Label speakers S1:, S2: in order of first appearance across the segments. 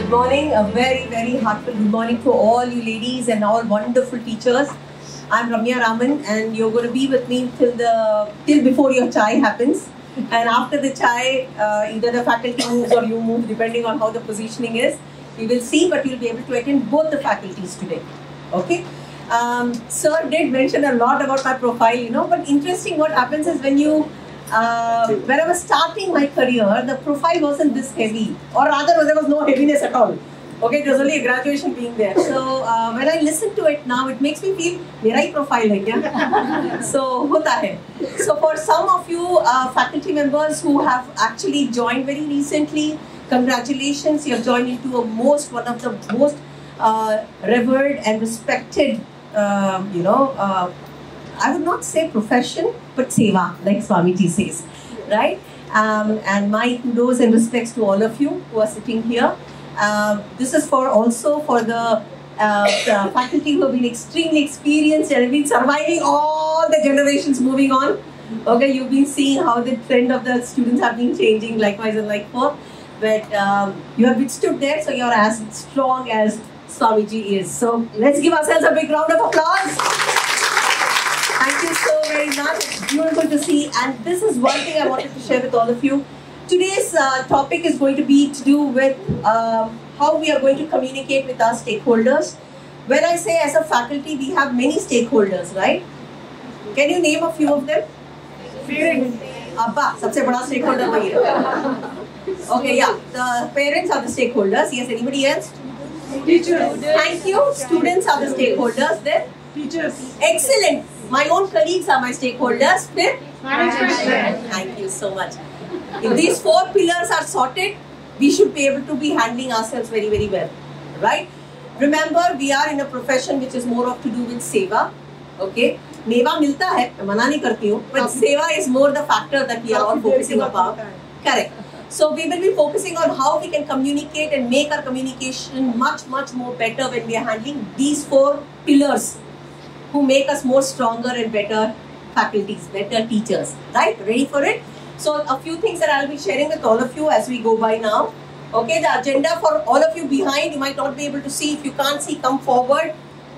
S1: Good morning, a very, very heartfelt good morning to all you ladies and all wonderful teachers. I'm Ramya Raman and you're going to be with me till before your chai happens. And after the chai, either the faculty moves or you move depending on how the positioning is. We will see, but you'll be able to attend both the faculties today. Okay? Sir did mention a lot about my profile, but interesting what happens is when I was starting my career, the profile wasn't this heavy, or rather there was no heaviness at all. Okay, it was only a graduation being there. So when I listen to it now, it makes me feel, mera hi profile hai kya? So, hota hai. So for some of you faculty members who have actually joined very recently, congratulations, you have joined into one of the most revered and respected, I would not say profession, but seva, like Swamiji says, right? And my kudos and respects to all of you who are sitting here. This is also for the faculty who have been extremely experienced and have been surviving all the generations moving on. Okay, you've been seeing how the trend of the students have been changing, likewise and like forth. But you have withstood there, so you're as strong as Swamiji is. So let's give ourselves a big round of applause. Thank you so very much. It's beautiful to see. And this is one thing I wanted to share with all of you. Today's topic is going to be to do with how we are going to communicate with our stakeholders. When I say as a faculty, we have many stakeholders, right? Can you name a few of them? Parents. Abba, sabse bada stakeholder wahi hai. Okay, yeah. The parents are the stakeholders. Yes, anybody else?
S2: Teachers.
S1: Thank you. Students are the stakeholders. Then?
S2: Teachers.
S1: Excellent. My own colleagues are my stakeholders. Then?
S2: Management.
S1: Thank you so much. If these 4 pillars are sorted, we should be able to be handling ourselves very, very well. Right? Remember, we are in a profession which is more of to do with seva. Okay? Meva milta hai, mana nahi karti hu, but seva is more the factor that we are all focusing upon. Correct. So we will be focusing on how we can communicate and make our communication much, much more better when we are handling these 4 pillars who make us more stronger and better faculties, better teachers. Right? Ready for it? So a few things that I'll be sharing with all of you as we go by now. Okay, the agenda for all of you behind, you might not be able to see. If you can't see, come forward.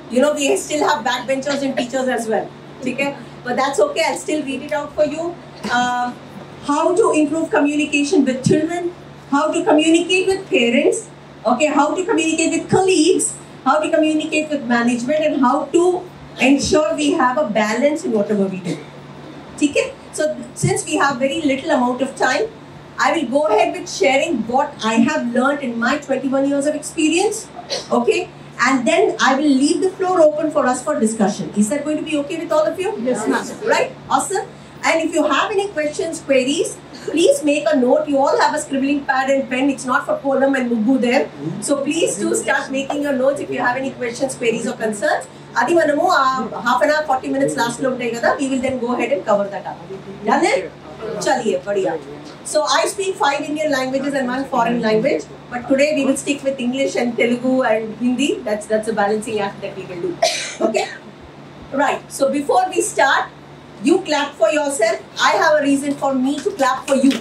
S1: We still have backbenchers and teachers as well. Okay? But that's okay, I'll still read it out for you. How to improve communication with children, how to communicate with parents, okay, how to communicate with colleagues, how to communicate with management, and how to ensure we have a balance in whatever we do. Okay? So since we have very little amount of time, I will go ahead with sharing what I have learned in my 21 years of experience. Okay? And then I will leave the floor open for us for discussion. Is that going to be okay with all of you?
S2: Yes, ma'am.
S1: Right? Awesome. And if you have any questions, queries, please make a note. You all have a scribbling pad and pen. It's not for Kolam and Mugu there. So please do start making your notes if you have any questions, queries or concerns. Adi manamu half an hour, 40 minutes last lo untayega kada. We will then go ahead and cover that up. Done it? Chaliye, badhiya. So I speak 5 Indian languages and 1 foreign language. But today we will stick with English and Telugu and Hindi. That's a balancing act that we will do. Okay? Right. So before we start, you clap for yourself. I have a reason for me to clap for you.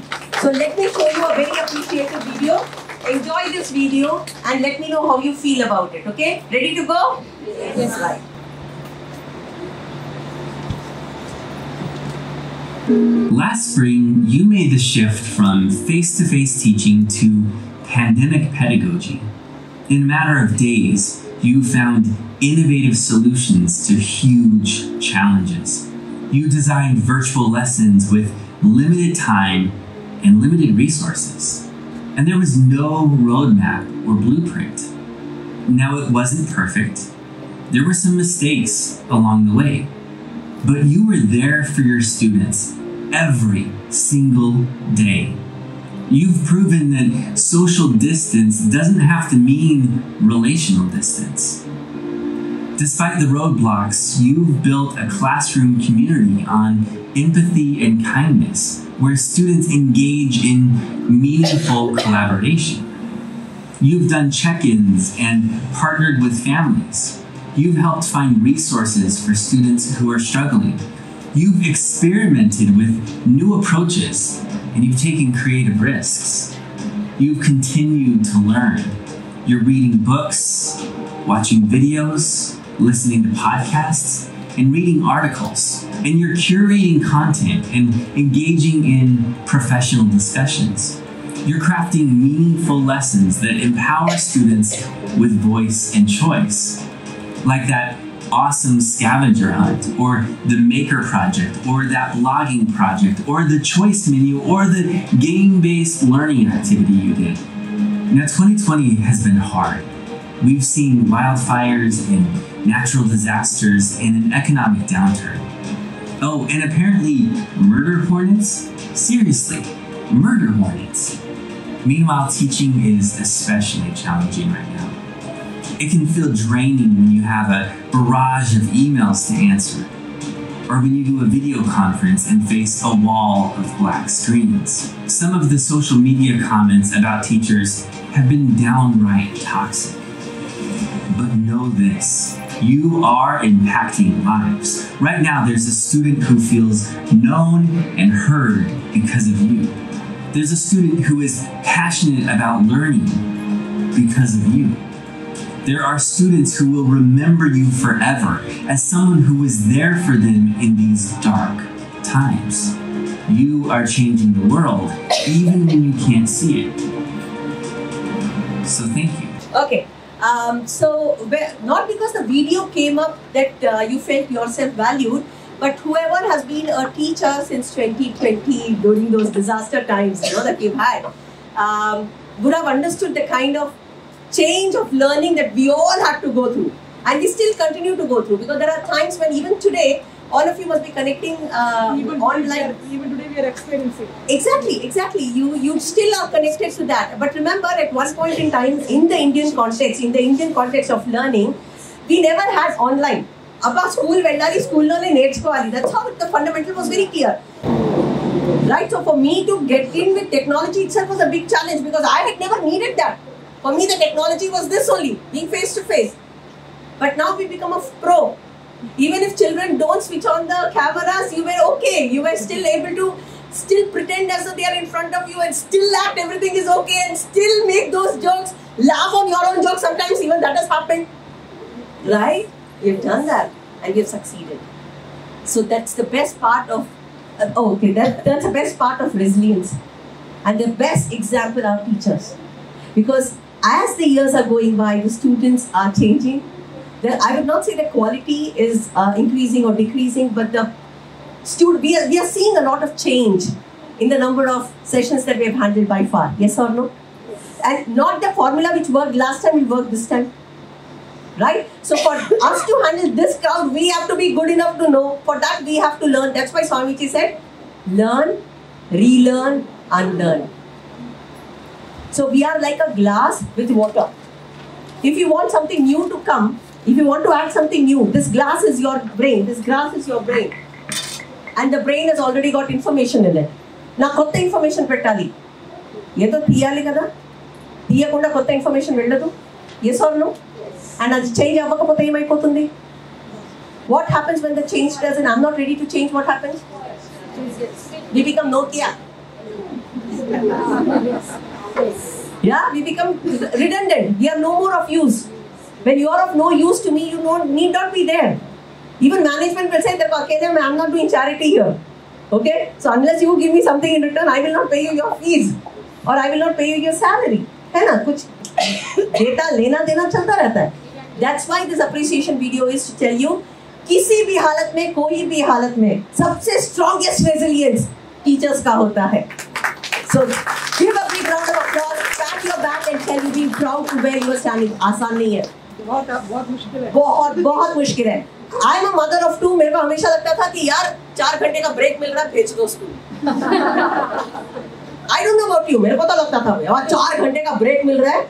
S1: So let me show you a very appreciative video. Enjoy this video and let me know how you feel about it. Okay? Ready to go? Yes. Right.
S3: Last spring, you made the shift from face-to-face teaching to pandemic pedagogy. In a matter of days, you found innovative solutions to huge challenges. You designed virtual lessons with limited time and limited resources. And there was no roadmap or blueprint. Now, it wasn't perfect. There were some mistakes along the way. But you were there for your students every single day. You've proven that social distance doesn't have to mean relational distance. Despite the roadblocks, you've built a classroom community on empathy and kindness, where students engage in meaningful collaboration. You've done check-ins and partnered with families. You've helped find resources for students who are struggling. You've experimented with new approaches, and you've taken creative risks. You've continued to learn. You're reading books, watching videos, listening to podcasts, and reading articles. And you're curating content and engaging in professional discussions. You're crafting meaningful lessons that empower students with voice and choice, like that awesome scavenger hunt, or the maker project, or that blogging project, or the choice menu, or the game-based learning activity you did. Now, 2020 has been hard. We've seen wildfires and natural disasters and an economic downturn. Oh, and apparently murder hornets? Seriously, murder hornets. Meanwhile, teaching is especially challenging right now. It can feel draining when you have a barrage of emails to answer, or when you do a video conference and face a wall of black screens. Some of the social media comments about teachers have been downright toxic. But know this, you are impacting lives. Right now, there's a student who feels known and heard because of you. There's a student who is passionate about learning because of you. There are students who will remember you forever as someone who was there for them in these dark times. You are changing the world, even when you can't see it. So thank you.
S1: Okay. Not because the video came up that you felt yourself valued, but whoever has been a teacher since 2020 during those disaster times that we've had would have understood the kind of change of learning that we all had to go through, and we still continue to go through, because there are times when even today all of you must be connecting online.
S2: Even today we are experiencing.
S1: Exactly. You still are connected to that. But remember, at one point in time, in the Indian context of learning, we never had online. Abba school vendali, school lone netsukovali. That's how the fundamental was very clear. Right? So for me to get in with technology itself was a big challenge, because I had never needed that. For me, the technology was this only, being face to face. But now we become a pro. Even if children don't switch on the cameras, you were okay. You were still able to still pretend as though they are in front of you and still act everything is okay and still make those jokes, laugh on your own jokes. Sometimes even that has happened. Right? You've done that and you've succeeded. So that's the best part of, that's the best part of resilience. And the best example are teachers. Because as the years are going by, the students are changing. I would not say the quality is increasing or decreasing, but we are seeing a lot of change in the number of sessions that we have handled by far. Yes or no? Yes. And not the formula which worked last time will work this time. Right? So for us to handle this crowd, we have to be good enough to know. For that, we have to learn. That's why Swamiji said, learn, relearn, unlearn. So we are like a glass with water. If you want something new to come, if you want to add something new, this glass is your brain. This glass is your brain. And the brain has already got information in it. Now, kotta information pettali. Ye to tiyali kada? Tiyakunda kotta information velladu? Yes or no? Yes. And as change avvakapote em ayipotundi? What happens when the change doesn't? I'm not ready to change. What happens? We become Nokia. Yeah, we become redundant. We are no more of use. When you are of no use to me, you need not be there. Even management will say, I'm not doing charity here. Okay? So unless you give me something in return, I will not pay you your fees. Or I will not pay you your salary. है ना? कुछ data लेना देना चलता रहता है. That's why this appreciation video is to tell you, किसी भी हालत में, कोई भी हालत में, सबसे strongest resilience teachers का होता है. So give a big round of applause, pat your back and tell you being proud to where you are standing. आसान नहीं है.
S2: बहुत मुश्किल है.
S1: बहुत मुश्किल है. I am a mother of two. मेरे को हमेशा लगता था कि यार 4 घंटे का ब्रेक मिल रहा है, भेज दो school. I don't know about you. मेरे को तो लगता था यार 4 घंटे का ब्रेक मिल रहा है.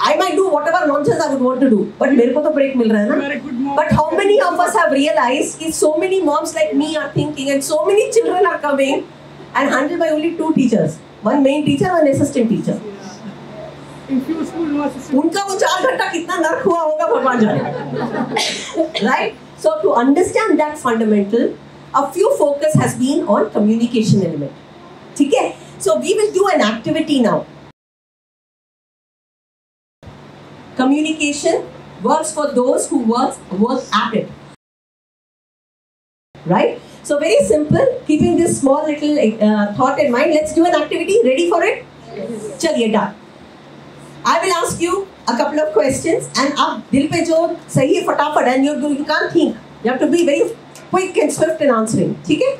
S1: I might do whatever nonsense I would want to do, but मेरे को तो ब्रेक मिल रहा है ना. But how many of us have realized that so many moms like me are thinking, and so many children are coming and handled by only 2 teachers, one main teacher, one assistant teacher. उनका वो 4 घंटा कितना नर्क हुआ होगा भगवान जाने. Right? So to understand that fundamental, a few focus has been on communication element. ठीक है? So we will do an activity now. Communication works for those who work at it. Right? So very simple. Keeping this small little thought in mind, let's do an activity. Ready for it? Yes. Chaliye, done. I will ask you a couple of questions, and आप दिल पे जो सही है फटाफट, and you can't think. You have to be very quick and swift in answering. ठीक है?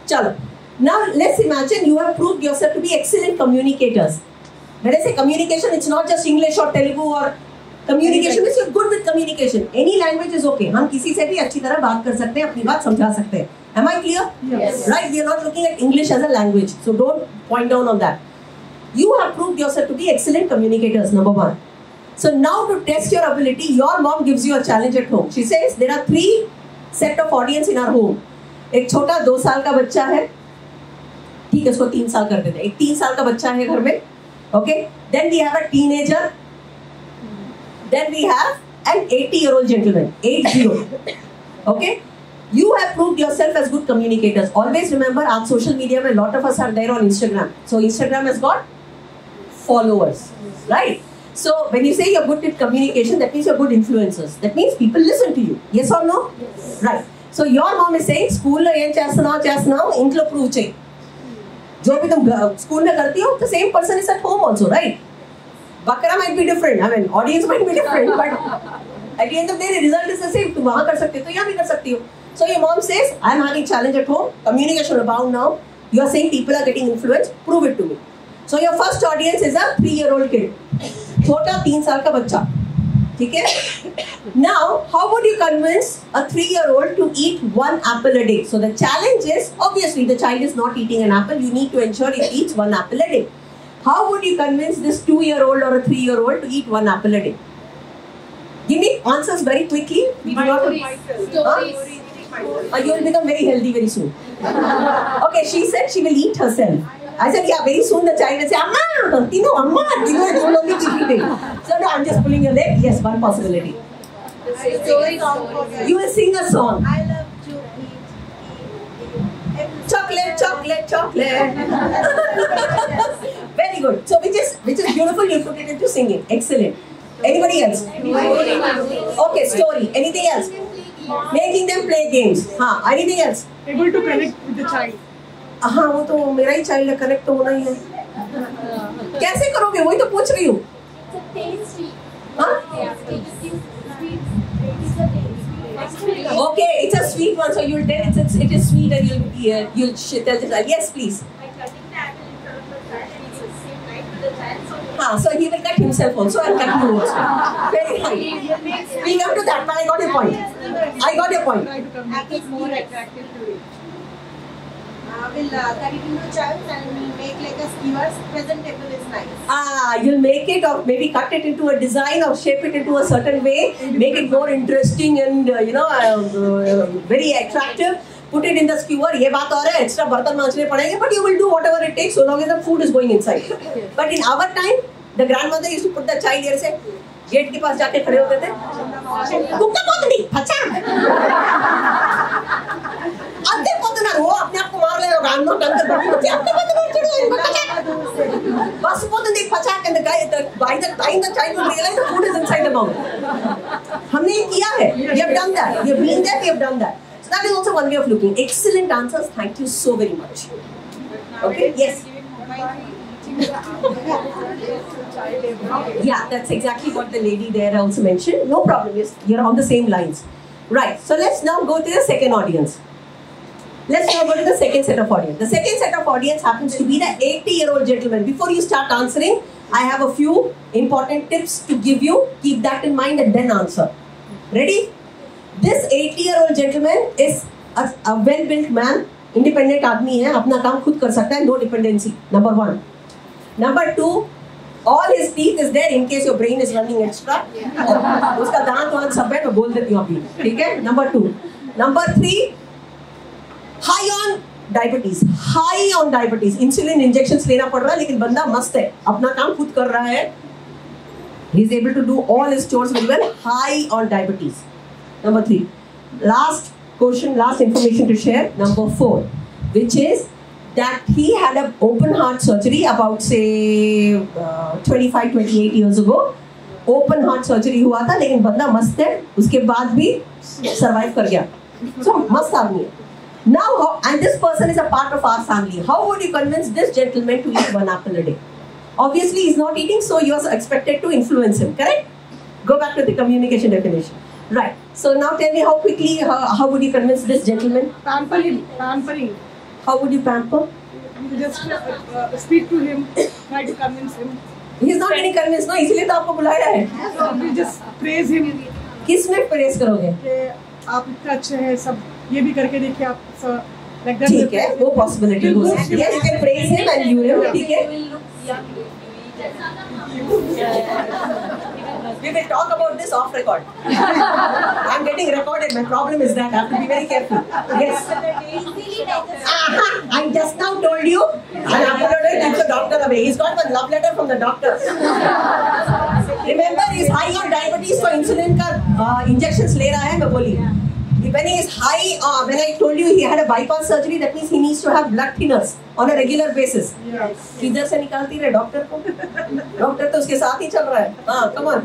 S1: चलो. Now let's imagine you have proved yourself to be excellent communicators. When I say communication, it's not just English or Telugu or communication. Means you're good with communication. Any language is okay. हम किसी से भी अच्छी तरह बात कर सकते हैं, अपनी बात समझा सकते हैं. Am I clear?
S2: Yes.
S1: Right? We are not looking at English as a language, so don't point down on that. You have proved yourself to be excellent communicators, number one. So now to test your ability, your mom gives you a challenge at home. She says there are 3 set of audience in our home. एक छोटा 2 साल का बच्चा है, ठीक है, उसको 3 साल कर देते हैं. एक 3 साल का बच्चा है घर में, okay? Then we have a teenager. Then we have an 80-year-old gentleman, 80. Okay? You have proved yourself as good communicators. Always remember, on social media, a lot of us are there on Instagram. So Instagram has got followers, right? So when you say you're good at communication, that means you're good influencers. That means people listen to you. Yes or no? Yes. Right. So your mom is saying, school lo em chestunnavu, intlo prove chey. Jo bhi tum school mein karti ho, the same person is at home also, right? Bakra might be different. I mean, audience might be different, but at the end of the day, the result is the same. तुम वहाँ कर सकते हो, तो यहाँ भी कर सकती हो. So your mom says, I'm having challenge at home. Communication abound now. You are saying people are getting influenced. Prove it to me. So your first audience is a 3-year-old kid. छोटा 3 साल का बच्चा. ठीक है? Now, how would you convince a 3-year-old to eat 1 apple a day? So the challenge is, obviously, the child is not eating an apple. You need to ensure it eats 1 apple a day. How would you convince this 2-year-old or a 3-year-old to eat 1 apple a day? Give me answers very quickly. We do not.
S2: Stories.
S1: You will become very healthy very soon. Okay, she said she will eat herself. I said, yeah, very soon the child will say, Amma, Tino, you will only keep eating. So no, I'm just pulling your leg. Yes, one possibility. You will sing a song.
S4: I love to eat
S1: chocolate, chocolate, chocolate. Very good. So which is beautiful, you put it into singing. Excellent. Anybody else? Okay, story. Anything else? Making them play games. Anything else?
S2: Able to connect with the child.
S1: हाँ, वो तो मेरा ही child है, connect तो होना ही है. कैसे करोगे? वही तो पूछ रही हूँ. Okay, it's a sweet one, so you'll tell it is sweet, and you'll tell the child. Yes, please. So he will cut himself also and cut you also. Very fine. We come to that, but I got your point.
S2: Try to make it more attractive to it.
S4: Will cut it into chunks and make like a skewers. Presentable is nice.
S1: You'll make it, or maybe cut it into a design or shape it into a certain way, make it more interesting and very attractive. Put it in the skewer. ये बात और है, extra बर्तन मांजने पड़ेंगे, but you will do whatever it takes so long as the food is going inside. But in our time, the grandmother used to put the child here, say, gate के पास जाके खड़े होते थे. कुक्का पोतनी, अच्छा. अंदर पोतना रो, अपने आप को मार ले रहा, I'm not अंदर बैठी होती, अपने पोतना चढ़ो इनको अच्छा. बस पोतनी पचाक and by the time the child will realize the food is inside the mouth. हमने ये किया है. We have done that. We have been there. We have done that. So that is also one way of looking. Excellent answers. Thank you so very much. Okay. Yes. Yeah, that's exactly what the lady there also mentioned. No problem, you're on the same lines. Right, so let's now go to the second audience. Let's now go to the second set of audience. The second set of audience happens to be the 80-year-old gentleman. Before you start answering, I have a few important tips to give you. Keep that in mind and then answer. Ready? This 80-year-old gentleman is a well-built man. Independent आदमी है, अपना काम खुद कर सकता है, no dependency. Number 1. Number 2, all his teeth is there in case your brain is running extra. उसका दांत सब है, मैं बोल देती हूँ अभी, ठीक है? Number 2. Number 3, high on diabetes. Insulin injections लेना पड़ रहा है, लेकिन बंदा मस्त है, अपना काम खुद कर रहा है. He is able to do all his chores very well. High on diabetes. Number 3. Last question, last information to share. Number 4, which is that he had an open heart surgery about say 25-28 years ago. Open heart surgery हुआ था, लेकिन बंदा मस्त है, उसके बाद भी survive कर गया. So मस्त आदमी है. Now, and this person is a part of our family. How would you convince this gentleman to eat 1 apple a day? Obviously, he's not eating, so you are expected to influence him. Correct? Go back to the communication definition. Right. So now tell me how quickly, how would you convince this gentleman?
S2: Pamper him. Pampering.
S1: How would you pamper?
S2: You just speak to him, try to convince him.
S1: He's not getting convinced, no? इसलिए तो आपको बुलाया है.
S2: So we just praise him.
S1: किस में praise करोगे?
S2: कि आप इतना अच्छे हैं, सब ये भी करके देखिए आप. Like that.
S1: ठीक है, वो possibility हो सकती है. You can praise him and you will. ठीक है. We will talk about this off record. I'm getting recorded. My problem is that I have to be very careful. Yes. I just now told you. And after that, took the doctor away. He's got one love letter from the doctor. Remember, he's high on diabetes, so insulin का injections ले रहा है. मैं बोली. When he is high, when I told you he had a bypass surgery, that means he needs to have blood thinners on a regular basis.
S2: Yes.
S1: किधर से निकालती रहे डॉक्टर को? डॉक्टर तो उसके साथ ही चल रहा है. हाँ, come on.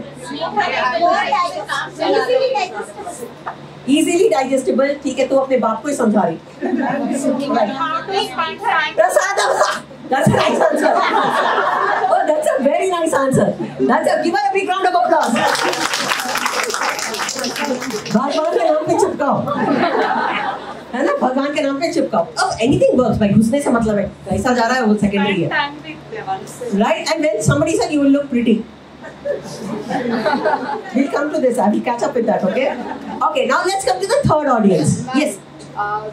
S1: Easily digestible. ठीक है, तू अपने बाप को ही समझा रही. प्रसादम. That's a nice answer. Oh, that's a very nice answer. Give her a big round of applause. भगवान के नाम पे चिपकाओ, है ना? भगवान के नाम पे चिपकाओ. अब एनीथिंग वर्क्स भाई, घुसने से मतलब है कैसा जा रहा है वो सेकेंडरी है. Right. And when somebody said you will look pretty. We'll come to this. I will catch up with that. Okay. Okay. Now let's come to the third audience. Yes.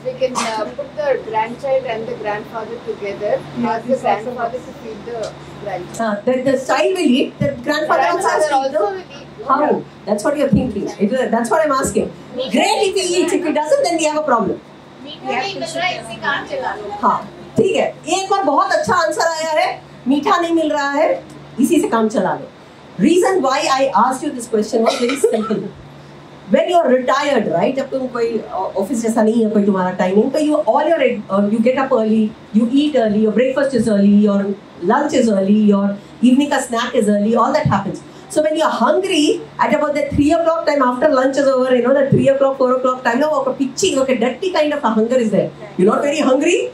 S5: We can put the grandchild and the grandfather together. Ask the grandfather to feed the grandchild.
S1: The child will eat. The grandfather also will eat. How? That's what you're thinking. That's what I'm asking. Great if he eats. If he doesn't, then we have a problem. हाँ, ठीक है. एक बार बहुत अच्छा answer आया है. मीठा नहीं मिल रहा है, इसी से काम चला लो. Reason why I asked you this question was very simple. When you are retired, right? जब तुम कोई ऑफिस जैसा नहीं है कोई तुम्हारा टाइमिंग, तो you get up early, you eat early, your breakfast is early, your lunch is early, your evening ka snack is early, all that happens. So when you are hungry at about the 3 o'clock time after lunch is over, you know, that 3 o'clock, 4 o'clock time, no, a pitchy, okay, dirty kind of a hunger is there. You're not very hungry,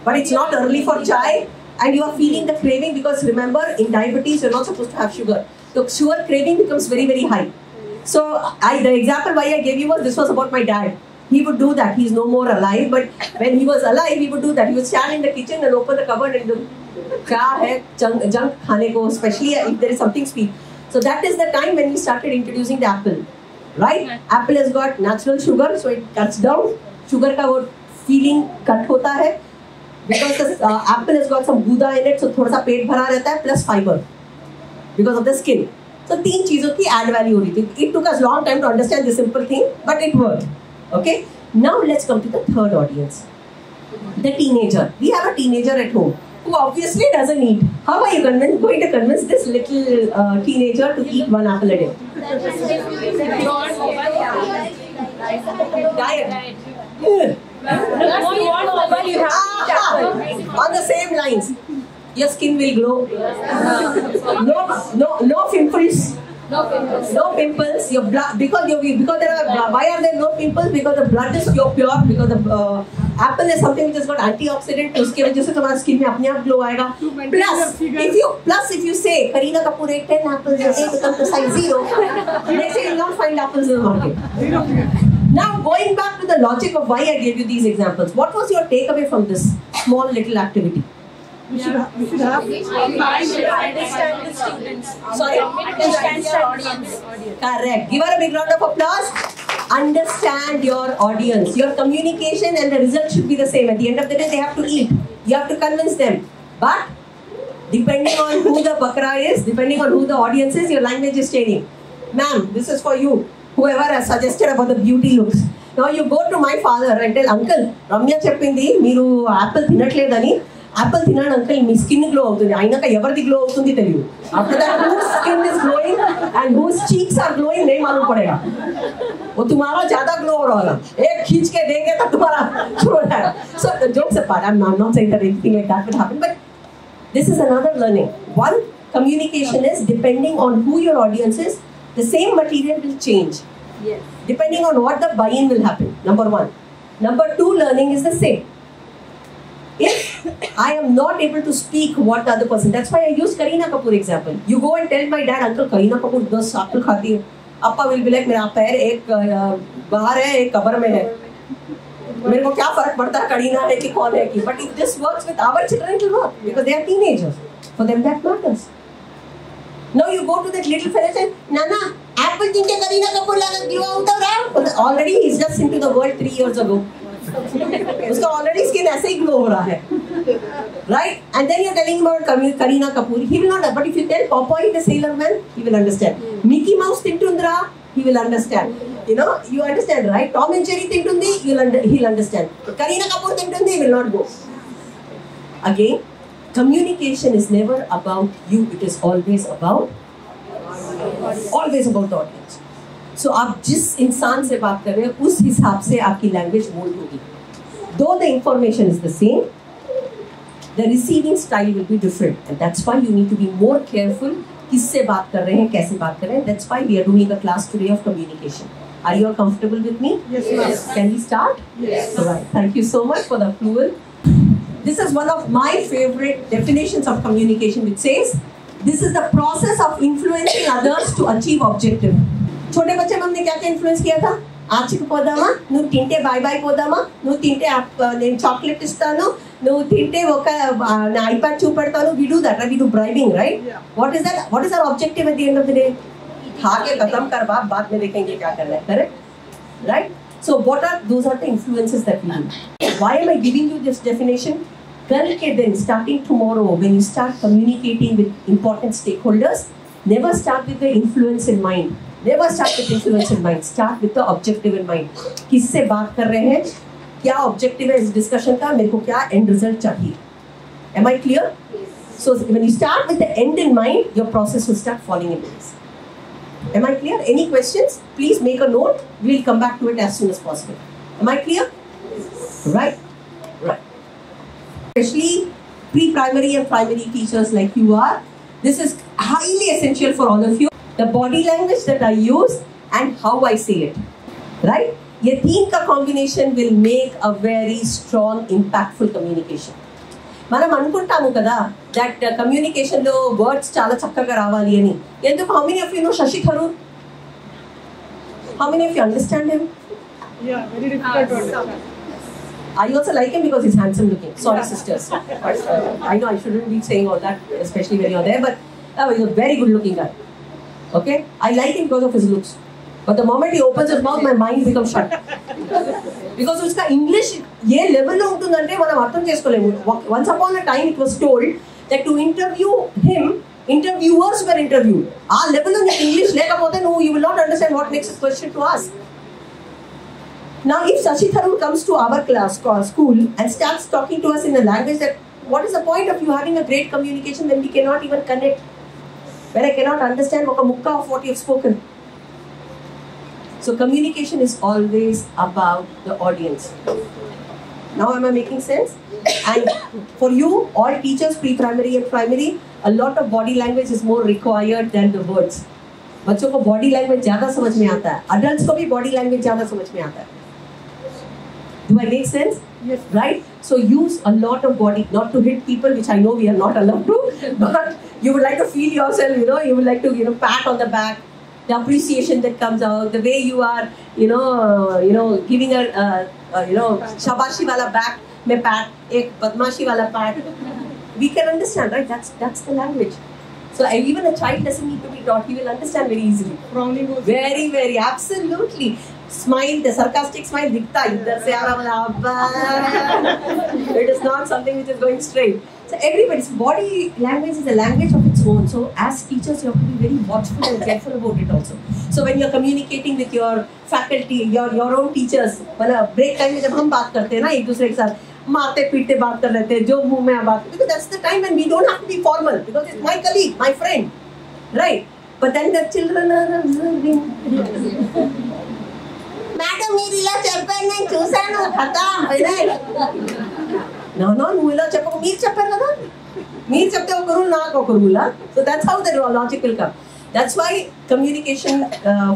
S1: but it's not early for chai, and you are feeling the craving because remember, in diabetes, you're not supposed to have sugar. So sugar craving becomes very, very high. So the example why I gave you was, this was about my dad. He would do that. He's no more alive, but when he was alive, he would do that. He would stand in the kitchen and open the cupboard and do, क्या है junk खाने को, especially if there is something sweet. So that is the time when we started introducing the apple, right? Apple has got natural sugar, so it cuts down. Sugar का वो feeling cut होता है because the apple has got some gouda in it, so थोड़ा सा पेट भरा रहता है, plus fiber because of the skin. So 3 चीजों की add value हो रही थी. It took us long time to understand this simple thing, but it worked. Okay. Now let's come to the third audience, the teenager. We have a teenager at home who obviously doesn't eat. How are you going to convince this little teenager to eat 1 apple a day? Diet. On the same lines. Your skin will glow. No pimples. No pimples. Your blood, because there are, why are there no pimples? Because the blood is pure. Because the apple is something which has got antioxidant. उसके वजह से तुम्हारा skin में अपने आप glow आएगा. Plus if you say Kareena Kapoor ate 10 apples a day to come to size 0, next day you will not find apples in the market. Now going back to the logic of why I gave you these examples, what was your takeaway from this small little activity?
S2: We should have
S5: Understand the students.
S1: Sorry?
S5: Understand your audience.
S1: Correct. Give her a big round of applause. Understand your audience. Your communication and the result should be the same. At the end of the day, they have to eat. You have to convince them. But depending on who the bakra is, depending on who the audience is, your language is changing. Ma'am, this is for you. Whoever has suggested about the beauty looks. Now you go to my father and tell, Uncle, Ramya cheppindi, meeru apple tinatledani. Apple తిన్నాను uncle, మీ skin glow అవుతుంది. అయినాక ఎవరిది glow అవుతుంది తెలియదు. After that whose skin is glowing and whose cheeks are glowing नहीं मालूम पड़ेगा. वो तुम्हारा ज्यादा ग्लो हो रहा है. एक खींच के देंगे तो तुम्हारा ग्लो है. So the jokes apart, I'm not saying that anything like that would happen, but this is another learning. One, communication is depending on who your audience is, the same material will change.
S5: Yes.
S1: Depending on what the buy-in will happen, number one. Number two, learning is the same. If I am not able to speak what the other person, that's why I use Kareena Kapoor example. You go and tell my dad, Uncle, Kareena Kapoor 10 apple khati hai. Appa will be like, मेरा पैर एक बाहर है, एक कब्र में है. मेरे को क्या फर्क पड़ता है करीना है कि कौन है कि. But if this works with our children, it will work because they are teenagers. For them, that matters. Now you go to that little fellow and say, Nana, apple tinte Kareena Kapoor laga glue out of that. Already he's just into the world 3 years ago. उसका already skin ऐसे ही glow हो रहा है. Right? And then you're telling him about Kareena Kapoor. He will not. But if you tell Popeye the Sailor Man, he will understand. Mickey Mouse Tintundra, he will understand. You know, you understand, right? Tom and Jerry Tintundi, he'll understand. But Kareena Kapoor Tintundi will not go. Again, communication is never about you. It is always about the audience. So आप जिस इंसान से बात कर रहे हैं उस हिसाब से आपकी लैंग्वेज मोल्ड होगी. Though the information is the same, the receiving style will be different, and that's why you need to be more careful. किससे बात कर रहे हैं, कैसे बात कर रहे हैं. That's why we are doing a class today of communication. Are you all comfortable with me?
S2: Yes, ma'am.
S1: Can we start?
S2: Yes.
S1: All right. Thank you so much for the approval. This is one of my favorite definitions of communication, which says this is the process of influencing others to achieve objective. छोटे बच्चे में हमने क्या क्या influence किया था. आचिक पोदामा, नु तिंटे bye bye पोदामा, नु तिंटे आप ने चॉकलेट इस्तानो, नु तिंटे वो का iPad चूपड़तानो. We do that, right? We do bribing, right?
S2: Yeah.
S1: What is that? What is our objective at the end of the day? खा के खत्म कर बाप, बाद में देखेंगे क्या करना है. Correct? Right? So what are those are the influences that we do. Why am I giving you this definition? कल के दिन, starting tomorrow, when you start communicating with important stakeholders, never start with the influence in mind. Never start with influence in mind. Start with the objective in mind. किससे बात कर रहे हैं? क्या objective है इस discussion का? मेरे को क्या end result चाहिए? Am I clear?
S5: Yes.
S1: So when you start with the end in mind, your process will start falling into place. Am I clear? Any questions? Please make a note. We'll come back to it as soon as possible. Am I clear? Right? Right. Especially pre-primary and primary teachers like you are, this is highly essential for all of you. The body language that I use and how I say it. Right? ये तीन का combination will make a very strong, impactful communication. మనం అనుకుంటాము కదా that communication లో words చాలా చక్కగా రావాలి అని. ఎందుకు? How many of you know Shashi Tharoor? How many of you understand him?
S2: Yeah, very difficult to understand.
S1: I also like him because he's handsome looking. Sorry, sisters. But, I know I shouldn't be saying all that, especially when you're there, but he's a very good looking guy. Okay? I like him because of his looks. But the moment he opens his mouth, my mind becomes shut. Because uska English ye level lo untundante manam artham cheskolemu. Once upon a time it was told that to interview him, interviewers were interviewed. Aa level lo English lekapothe no, you will not understand what next question to ask. Now if Shashi Tharoor comes to our class, school and starts talking to us in a language that, what is the point of you having a great communication when we cannot even connect? When I cannot understand oka mukka of what you have spoken. So communication is always about the audience. Now am I making sense? And for you, all teachers, pre-primary and primary, a lot of body language is more required than the words. बच्चों को body language ज़्यादा समझ में आता है. Adults को भी body language ज़्यादा समझ में आता है. Do I make sense?
S2: Yes.
S1: Right? So use a lot of body, not to hit people, which I know we are not allowed to, but you would like to feel yourself, you would like to, pat on the back, the appreciation that comes out, the way you are, giving a, shabashi wala back, mein pat, ek badmashi wala pat. We can understand, right? That's the language. So even a child doesn't need to be taught, he will understand very easily.
S2: Frowning also.
S1: Very, very, absolutely. Smile, the sarcastic smile, दिखता है इधर से आ रहा. It is not something which is going straight. So everybody's body language is a language of its own. So as teachers, you have to be very watchful and careful about it also. So when you're communicating with your faculty, your own teachers, मतलब break time में जब हम बात करते हैं ना एक दूसरे के साथ, मारते पीटते बात कर लेते हैं, जो मुंह में बात, because that's the time when we don't have to be formal, because it's my colleague, my friend, right? But then the children are observing. Madam, మీరు ఇలా చెప్పారు, నేను చూసాను, ఖతం. No, నువ్వు ఇలా చెప్పకు, మీరు చెప్పారు కదా, Meer chapte ho karu na ko karula. So that's how the logic will come. That's why communication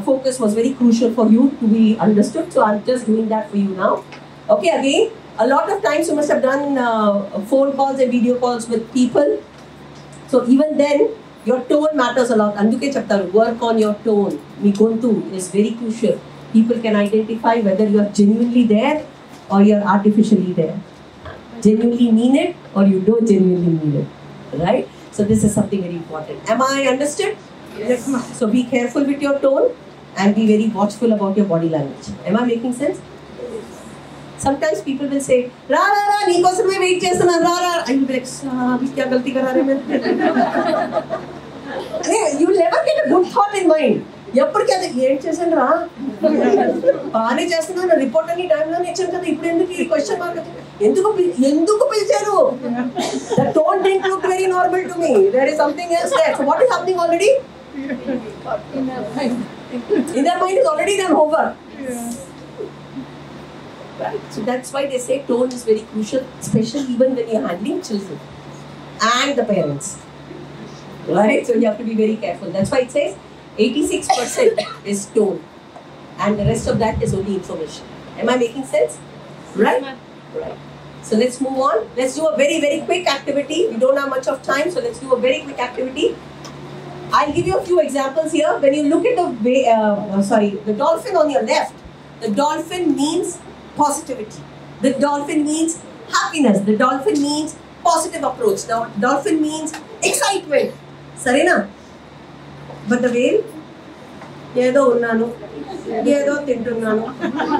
S1: focus was very crucial for you to be understood. So I'm just doing that for you now. Okay, again, a lot of times you must have done phone calls and video calls with people. So even then, your tone matters a lot. Anduke chaptaru, work on your tone. Mi gontu is very crucial. People can identify whether you are genuinely there or you are artificially there. Genuinely mean it or you don't genuinely mean it. Right? So this is something very important. Am I understood?
S2: Yes, ma'am.
S1: So be careful with your tone and be very watchful about your body language. Am I making sense? Sometimes people will say, "Ra ra ra, nee kosam mein wait chestuna ra ra." I will be like, "Abhi kya galti kara rahe main?" You will never get a good thought in mind. Yappudu kya wait chestuna ra? Paani chestuna na report ani time lo necham kada ippudu enduku question mark enduku pilcharu? The tone didn't look very normal to me. There is something else there. So what is happening already? Inner mind is already done over. Right? So that's why they say tone is very crucial, especially even when you're handling children and the parents. Right? So you have to be very careful. That's why it says 86% is tone and the rest of that is only information. Am I making sense? Right? Right. So let's move on. Let's do a very, very quick activity. We don't have much of time, so let's do a very quick activity. I'll give you a few examples here. When you look at the dolphin on your left, the dolphin means positivity. The dolphin means happiness. The dolphin means positive approach. The dolphin means excitement. Sarena? But the whale? Yedo unnanu, yedo tintunnanu,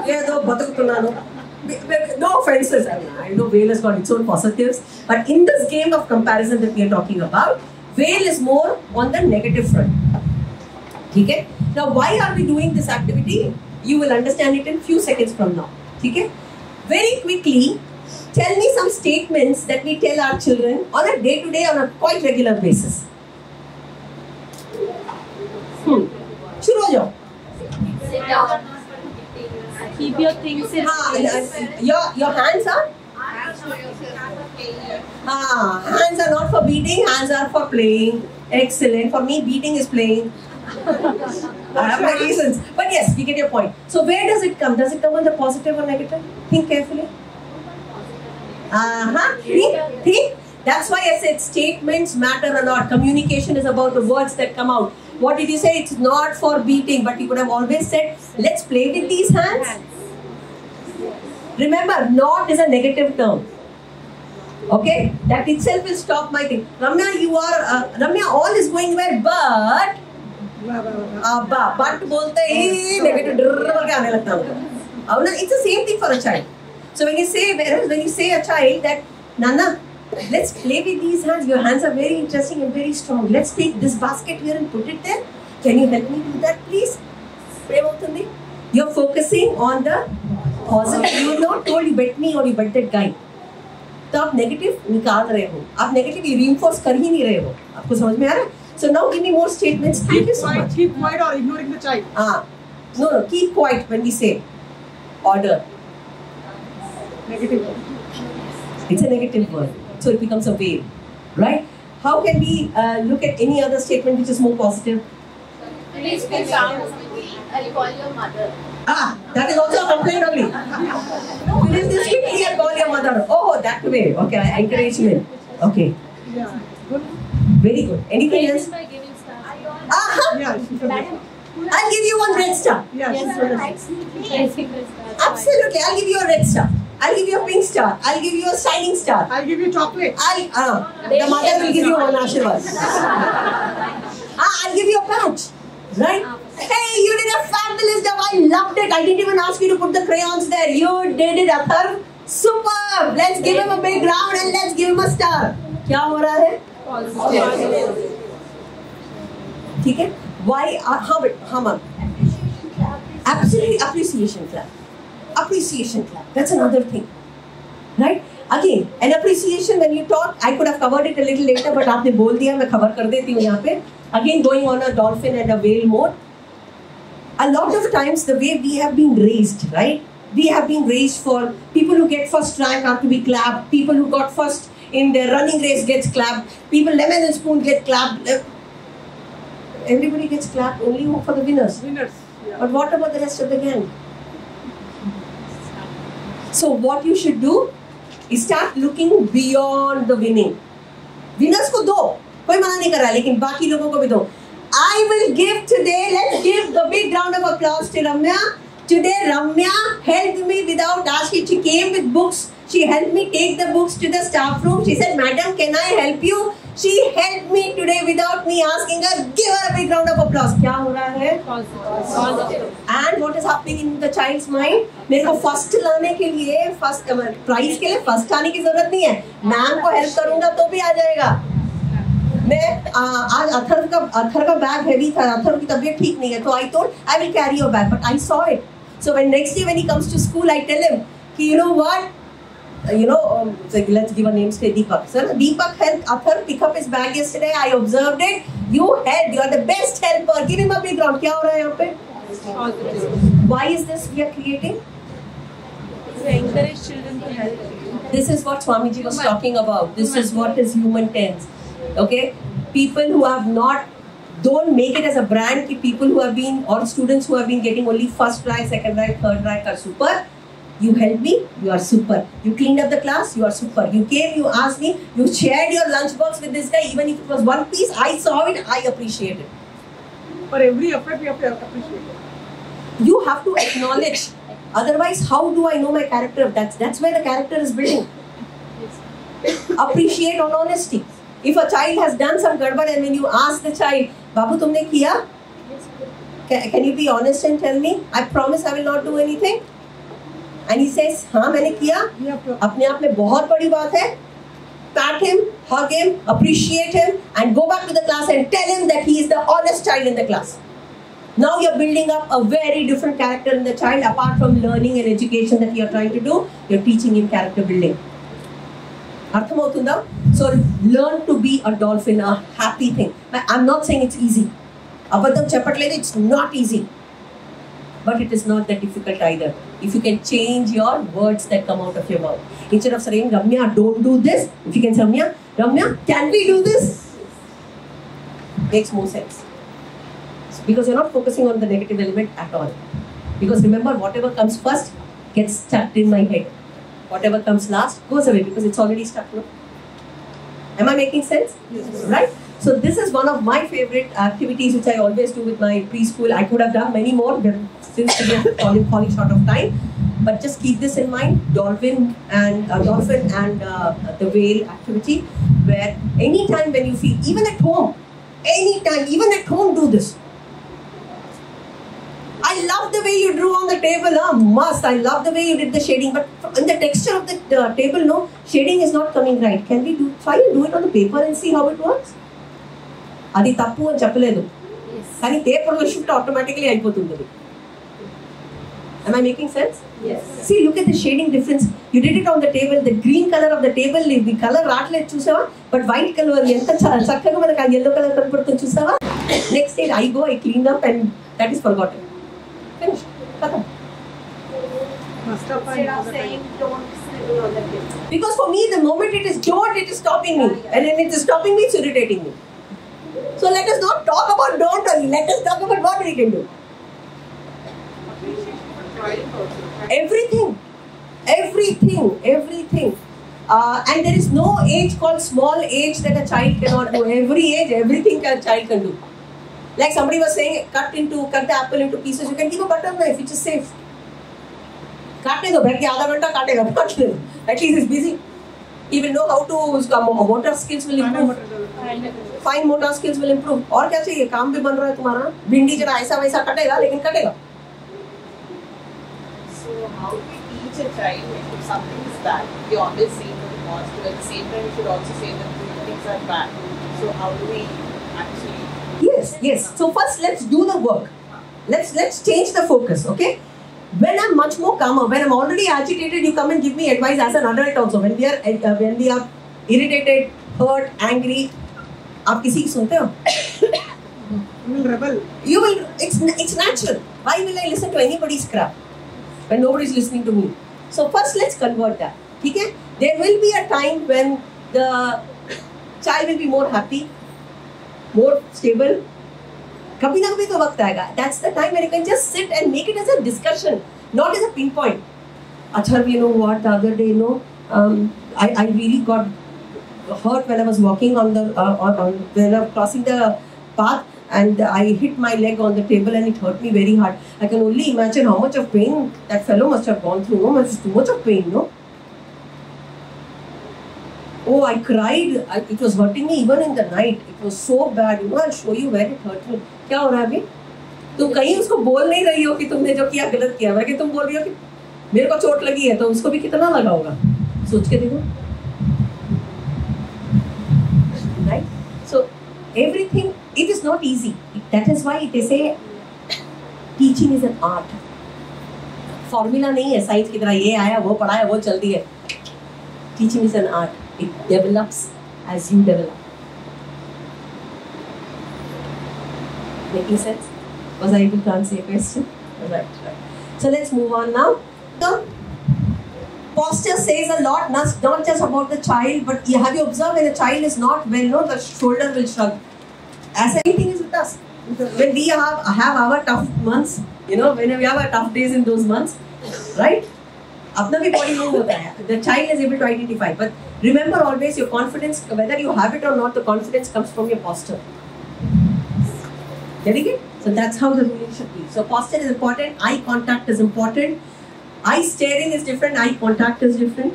S1: yedo batakutunnanu. No offenses, I know whale has got its own positives, but in this game of comparison that we are talking about, whale is more on the negative front. Okay? Now, why are we doing this activity? You will understand it in few seconds from now. Okay? Very quickly, tell me some statements that we tell our children on a day-to-day, on a quite regular basis. Shuru ho jao.
S6: Sit down. Keep your things in place.
S1: Your hands are? Hands are not for beating, hands are for playing. Excellent. For me, beating is playing. I have my reasons. But yes, we get your point. So where does it come? Does it come on the positive or negative? Think carefully. Think. That's why I said statements matter a lot. Communication is about the words that come out. What did you say? It's not for beating, but you could have always said, let's play with these hands. Remember, not is a negative term. Okay? That itself will stop my thing. Ramya, Ramya, all is going well, but bolte hi negative drrrr ke aane lagta hai. It's the same thing for a child. So when you say a child that, Nana, let's play with these hands. Your hands are very interesting and very strong. Let's take this basket here and put it there. Can you help me do that, please? You're focusing on the positive. You are not told you bet me or you bet that guy. तो आप negative निकाल रहे हो, आप negative reinforce कर ही नहीं रहे हो. आपको समझ में आ रहा है? So now give me more statements. Thank you so much.
S2: Keep quiet or ignoring the child.
S1: No, keep quiet when we say order.
S2: Negative.
S1: It's a negative word. So it becomes a wave, right? How can we look at any other statement which is more positive?
S6: Please be calm. I'll call your mother.
S1: That is also a complaint only. Finish this quickly and call your mother. Oh, that way. Okay, encouragement. Okay.
S2: Yeah. Good.
S1: Very good. Anything else?
S6: By giving stars.
S2: Yeah.
S1: I'll give you one red star.
S2: Yeah.
S1: Absolutely. I'll give you a red star. I'll give you a pink star. I'll give you a shining star.
S2: I'll give you chocolate.
S1: The mother will give you one Ashirwad. I'll give you a patch. Right? Hey, you did a fabulous job. I loved it. I didn't even ask you to put the crayons there. You did it, Athar. Superb. Let's give him a big round and let's give him a star. क्या हो रहा है? ठीक है? Why? हाँ, absolutely appreciation clap. Appreciation clap. That's another thing. Right? Again, an appreciation when you talk, I could have covered it a little later, but आपने बोल दिया, मैं cover कर देती हूँ यहाँ पे. Again, going on a dolphin and a whale mode. A lot of times, the way we have been raised, right? We have been raised for people who get first rank are to be clapped. People who got first in their running race gets clapped. People lemon and spoon get clapped. Everybody gets clapped only for the winners.
S2: Winners. Yeah.
S1: But what about the rest of the gang? So what you should do is start looking beyond the winning. Winners को दो, कोई मना नहीं कर रहा, लेकिन बाकी लोगों को भी दो. I will give today, let's give the big round of applause to Ramya. Today Ramya helped me without asking. She came with books. She helped me take the books to the staff room. She said, Madam, can I help you? She helped me today without me asking her. Give her a big round of applause. क्या हो रहा है? Positive. And what is happening in the child's mind? मेरे को first लाने के लिए, first prize के लिए first आने की जरूरत नहीं है. मैम को help करूँगा तो भी आ जाएगा. मैं आज अथर का बैग हेवी था. अथर की तबीयत ठीक नहीं है, तो I thought I will carry your bag, but I saw it. So when next day when he comes to school, I tell him, you know what? Let's give a name, say Deepak. Sir, Deepak helped Athar pick up his bag yesterday. I observed it. You helped. You are the best helper. Give him a big round. क्या हो रहा है यहाँ पे? Why is this we are creating?
S6: To encourage children to help.
S1: This is what Swamiji was talking about. This is what is human tense. Okay? People who have not, don't make it as a brand. People who have been, or students who have been getting only first rank, second rank, third rank are super. You helped me, you are super. You cleaned up the class, you are super. You came, you asked me, you shared your lunchbox with this guy, even if it was one piece, I saw it, I appreciate it.
S2: For every effort, we have to appreciate it.
S1: You have to acknowledge. Otherwise, how do I know my character? That's where the character is building. Appreciate on honesty. If a child has done some gadbad and when you ask the child, Babu, tumne kiya? Can you be honest and tell me? I promise I will not do anything. And he says, हाँ मैंने किया, अपने आप में बहुत बड़ी बात है. Pat him, hug him, appreciate him, and go back to the class and tell him that he is the honest child in the class. Now you're building up a very different character in the child. Apart from learning and education that you're trying to do, you're teaching him character building. Arthamavutunda? So learn to be a dolphin, a happy thing. I'm not saying it's easy. Abadam chepatlede, it's not easy. But it is not that difficult either. If you can change your words that come out of your mouth. Instead of saying, Ramya, don't do this. If you can say, Ramya, can we do this? Makes more sense. Because you're not focusing on the negative element at all. Because remember, whatever comes first gets stuck in my head. Whatever comes last goes away because it's already stuck. No? Am I making sense? Yes. Right? So this is one of my favorite activities which I always do with my preschool. I could have done many more, but since we are falling short of time. But just keep this in mind: dolphin and the whale activity, where anytime when you feel, even at home, do this. I love the way you drew on the table. I love the way you did the shading, but in the texture of the table, no, shading is not coming right. Can we try and do it on the paper and see how it works? Adi tappu and chappaledu. Kani paper lo shift automatically ayipotundi. Am I making sense?
S6: Yes.
S1: See, look at the shading difference. You did it on the table. The green color of the table, the color raatlet chusava, but white color enta chakkaga manaku yellow color kanpadutundi chusava. Next day I go, I clean up, and that is forgotten. Finished. Khatam.
S4: Instead of saying don't scribble on the paper.
S1: Because for me, the moment it is don't, it is stopping me. And when it is stopping me, it's irritating me. So let us not talk about don't only. Let us talk about what we can do. Everything. And there is no age called small age that a child cannot do. Every age, everything a child can do. Like somebody was saying, cut the apple into pieces. You can give a butter knife, which is safe. At least he's busy. He will know how to, motor skills will improve. Fine motor skills will improve. और क्या चाहिए? काम भी बन रहा है तुम्हारा. भिंडी जरा ऐसा वैसा कटेगा, लेकिन कटेगा.
S7: So how do we teach a child if something is bad? We always say that it wants to. At the same time, we should also say that things are bad. So how do we actually?
S1: Yes. So first, let's do the work. Let's change the focus. Okay. When I'm much more calmer, when I'm already agitated, you come and give me advice as an adult also. When we are irritated, hurt, angry, आप किसी की सुनते हो?
S2: You will rebel.
S1: You will. It's natural. Why will I listen to anybody's crap when nobody is listening to me? So first, let's convert that. Okay? There will be a time when the child will be more happy, more stable. कभी ना कभी तो वक्त आएगा. That's the time when you can just sit and make it as a discussion, not as a pinpoint. अच्छा, you know what? The other day, I really got hurt when I was walking on the when I was crossing the path, and I hit my leg on the table and it hurt me very hard. I can only imagine how much of pain that fellow must have gone through. No, it's too much of pain, no? Oh, I cried. It was hurting me even in the night. It was so bad. I'll show you where it hurt me. क्या हो रहा है अभी? तुम कहीं उसको बोल नहीं रही हो कि तुमने जो किया गलत किया, बल्कि तुम बोल रही हो कि मेरे को चोट लगी है, तो उसको भी कितना लगा होगा? सोच के देखो. Right? So everything, it is not easy. That is why they say teaching is an art. Formula नहीं है साइंस की तरह ये आया वो पढ़ाया वो चलती है. Teaching is an art. It develops as you develop. Making sense? Was I able to answer your question? Right. So let's move on now. So, posture says a lot, not just about the child, but have you observed when a child is not well, the shoulder will shrug. As anything is with us. When we have our tough months, when we have our tough days in those months, right? अपना भी body move होता है. The child is able to identify. But remember always your confidence, whether you have it or not, the confidence comes from your posture. Getting it? So that's how the ruling should be. So posture is important. Eye contact is important. Eye staring is different. Eye contact is different.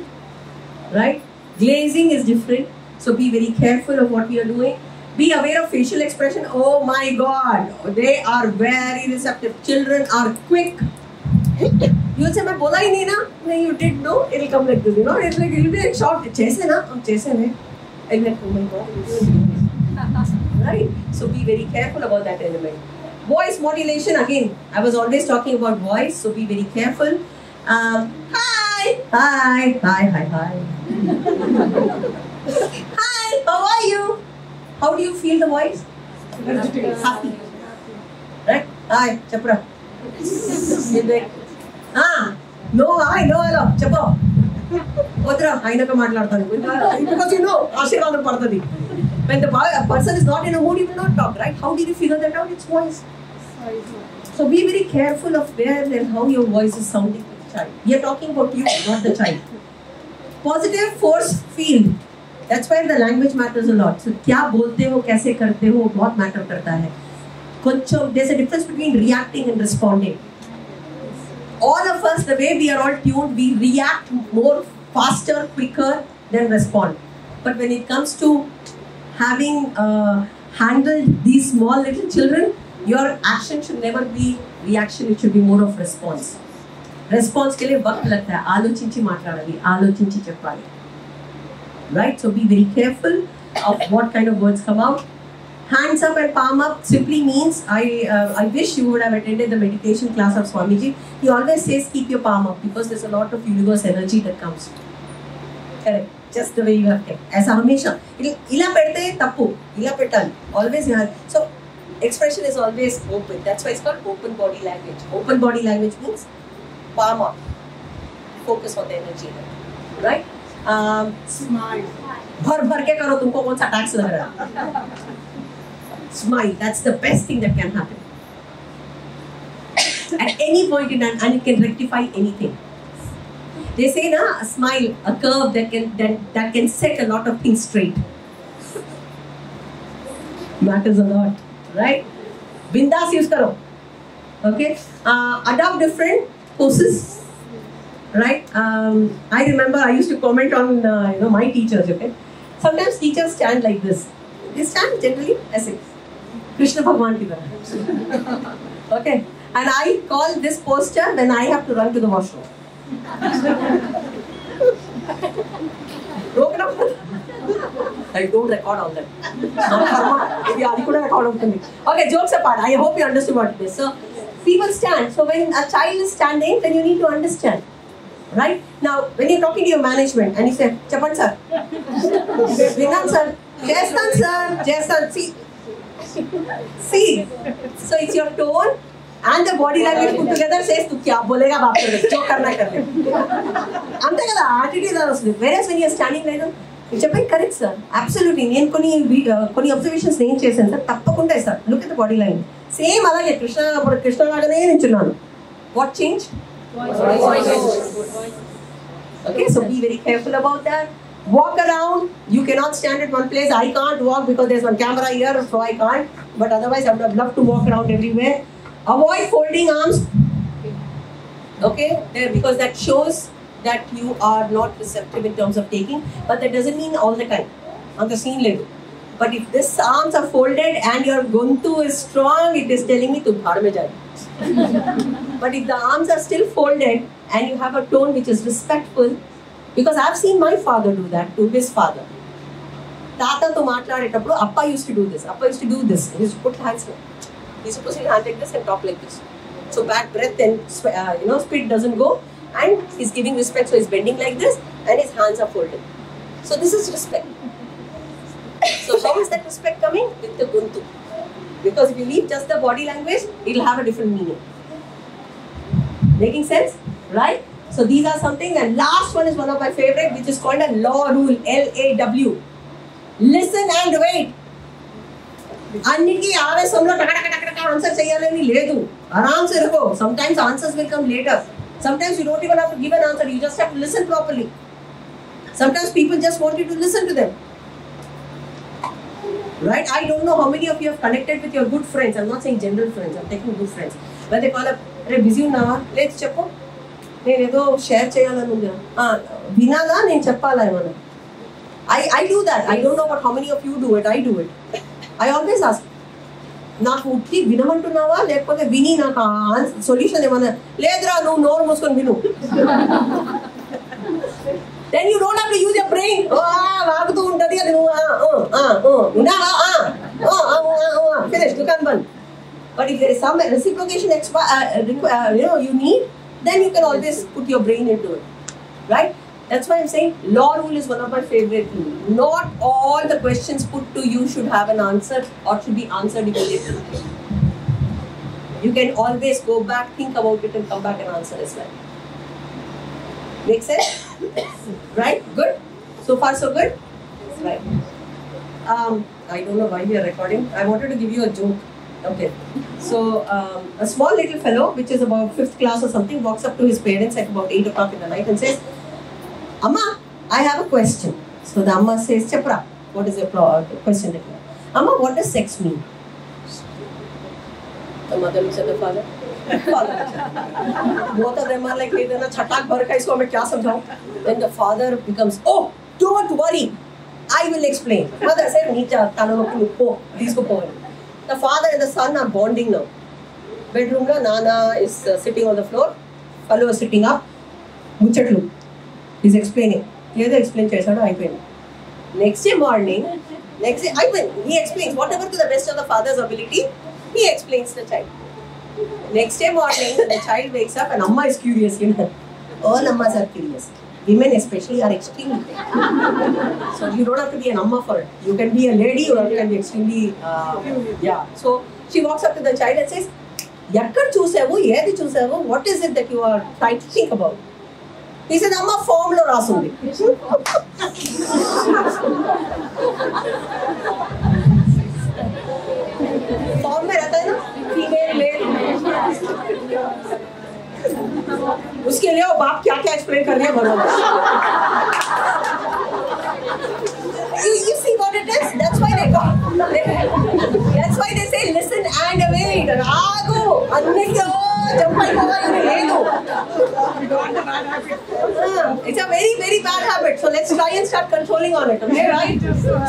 S1: Right? Glazing is different. So be very careful of what we are doing. Be aware of facial expression. Oh my God. They are very receptive. Children are quick. You would say, मैं बोला ही नहीं ना? No, you did know. It will come like this, It's like, it will be like short. जैसे ना? हम जैसे हैं. I'm like, oh my God. Right? So be very careful about that element. Voice modulation, again, I was always talking about voice, so be very careful. Hi! Hi! Hi! Hi! Hi! Hi! How are you? How do you feel the voice? Happy. Right? Hi! Chapra. No, hi, no, hello. Chapra. Odra, I know because Ashirvadam Partadi. When the person is not in a mood, he will not talk, right? How did you figure that out? It's voice. So be very careful of where and how your voice is sounding to the child. We are talking about you, not the child. Positive force field. That's where the language matters a lot. So क्या बोलते हो, कैसे करते हो, बहुत matter करता है. There's a difference between reacting and responding. All of us, the way we are all tuned, we react more faster, quicker than respond. But when it comes to having handled these small little children, your action should never be reaction, it should be more of response. Response के लिए वक्त लगता है. आलोचिंची मात्राडली, आलोचिंची चप्पाली. Right? So be very careful of what kind of words come out. Hands up and palm up simply means, I wish you would have attended the meditation class of Swamiji. He always says keep your palm up because there's a lot of universe energy that comes. Correct. Just the way you have kept. ऐसा हमेशा. इला पेड़ते तप्पू, इला petal. Always यहाँ. So expression is always open. That's why it's called open body language. Open body language means palm up. Focus on the energy. Right?
S2: Smile.
S1: भर के करो तुमको कौन सा टैक्स लग रहा है. Smile. That's the best thing that can happen. At any point in time, and it can rectify anything. They say a smile, a curve that can set a lot of things straight. Matters a lot, right? Bindas use karo. Okay. Adopt different poses. Right? I remember I used to comment on my teachers. Okay. Sometimes teachers stand like this. They stand generally as if Krishna Bhagwan ki tarah. Okay. And I call this posture when I have to run to the washroom. I don't record all that. Maybe I could record all them. Okay, jokes apart. I hope you understood what it is. So, people stand. So, when a child is standing, then you need to understand. Right? Now, when you're talking to your management and you say, Chapan sir, Vinan sir, Jaistan sir, Jaistan, see. So, it's your tone and the body language put together says, tu kya bolega baap kar, jo karna kar le. Ante kada attitude is. Whereas when you're standing like that, You చెప్పండి correct sir absolutely నేను కొన్ని observations నేను చేశాను sir తప్పకుండా sir look at the body language same అలాగే కృష్ణ లాగానే నించున్నాను what change okay so be very careful about that walk around you cannot stand at one place I can't walk because there's one camera here so I can't but otherwise I would have loved to walk around everywhere avoid folding arms okay there because that shows that you are not receptive in terms of taking but that doesn't mean all the time on the scene level but if this arms are folded and your gontu is strong it is telling me to bhar mein jai but if the arms are still folded and you have a tone which is respectful because I've seen my father do that to his father tata to maatladetappudu appa used to do this he used to put hands he used to put his hand like this and talk like this so bad breath and spit doesn't go and he's giving respect so he's bending like this and his hands are folded so this is respect so how is that respect coming with the guntu because if you leave just the body language it will have a different meaning making sense right so these are something and last one is one of my favorite which is called a law rule LAW listen and wait అన్నిటికీ ఆవేశంలో టకటక answer చేయాలని లేదు ఆరామ్సే ఇరుకో sometimes answers will come later sometimes you don't even have to give an answer you just have to listen properly sometimes people just want you to listen to them right I don't know how many of you have connected with your good friends I'm not saying general friends I'm taking good friends when they call up అరే busy ఉన్నావా లేదు చెప్పు నేను ఏదో share చేయాలని ఉందా వినాలా నేను చెప్పాలా ఏమన్నా I do that I don't know about how many of you do it I do it I always ask నాకు ఉట్టి వినమంటున్నావా లేకపోతే విని నాకు సొల్యూషన్ ఏమన్నా లేదురా నువ్వు నోరు మూసుకొని విను then you don't have to use your brain వాగుతూ ఉంటుంది అది నువ్వు ఉన్నావా finish దుకాన్ బంద్ but if there is some reciprocation you need then you can always put your brain into it right that's why I'm saying law rule is one of my favorite rules not all the questions put to you should have an answer or should be answered immediately you can always go back think about it and come back and answer as well make sense right good so far so good right I don't know why we are recording I wanted to give you a joke okay so a small little fellow which is about 5th class or something walks up to his parents at about 8 o'clock in the night and says amma I have a question so the amma says chapra what is your question amma what does sex mean the mother looks at the father both of them are like idana chatak bhar ka isko main kya samjhaun then the father becomes oh don't worry I will explain mother said neecha tanaloki po isko po the father and the son are bonding now bedroom lo nana is sitting on the floor fellow is sitting up muchatlu he's explaining ఏదో explain చేశాడు అయిపోయింది next day morning అయిపోయింది he explains whatever to the best of the father's ability he explains the child next day morning the child wakes up and amma is curious all ammas are curious women especially are extremely so you don't have to be an amma for it you can be a lady or you can be extremely yeah so she walks up to the child and says ఎక్కడ చూసావు ఏది చూసావు what is it that you are trying to think about he said amma form lo రాసుంది form में रहता है ना female male उसके लिए वो बाप क्या क्या एक्सप्लेन कर रहे हैं बरोबर you see what it is that's why they say listen and wait ragu annike jump ayova ledu it's a very very bad habit so let's try and start controlling on it okay right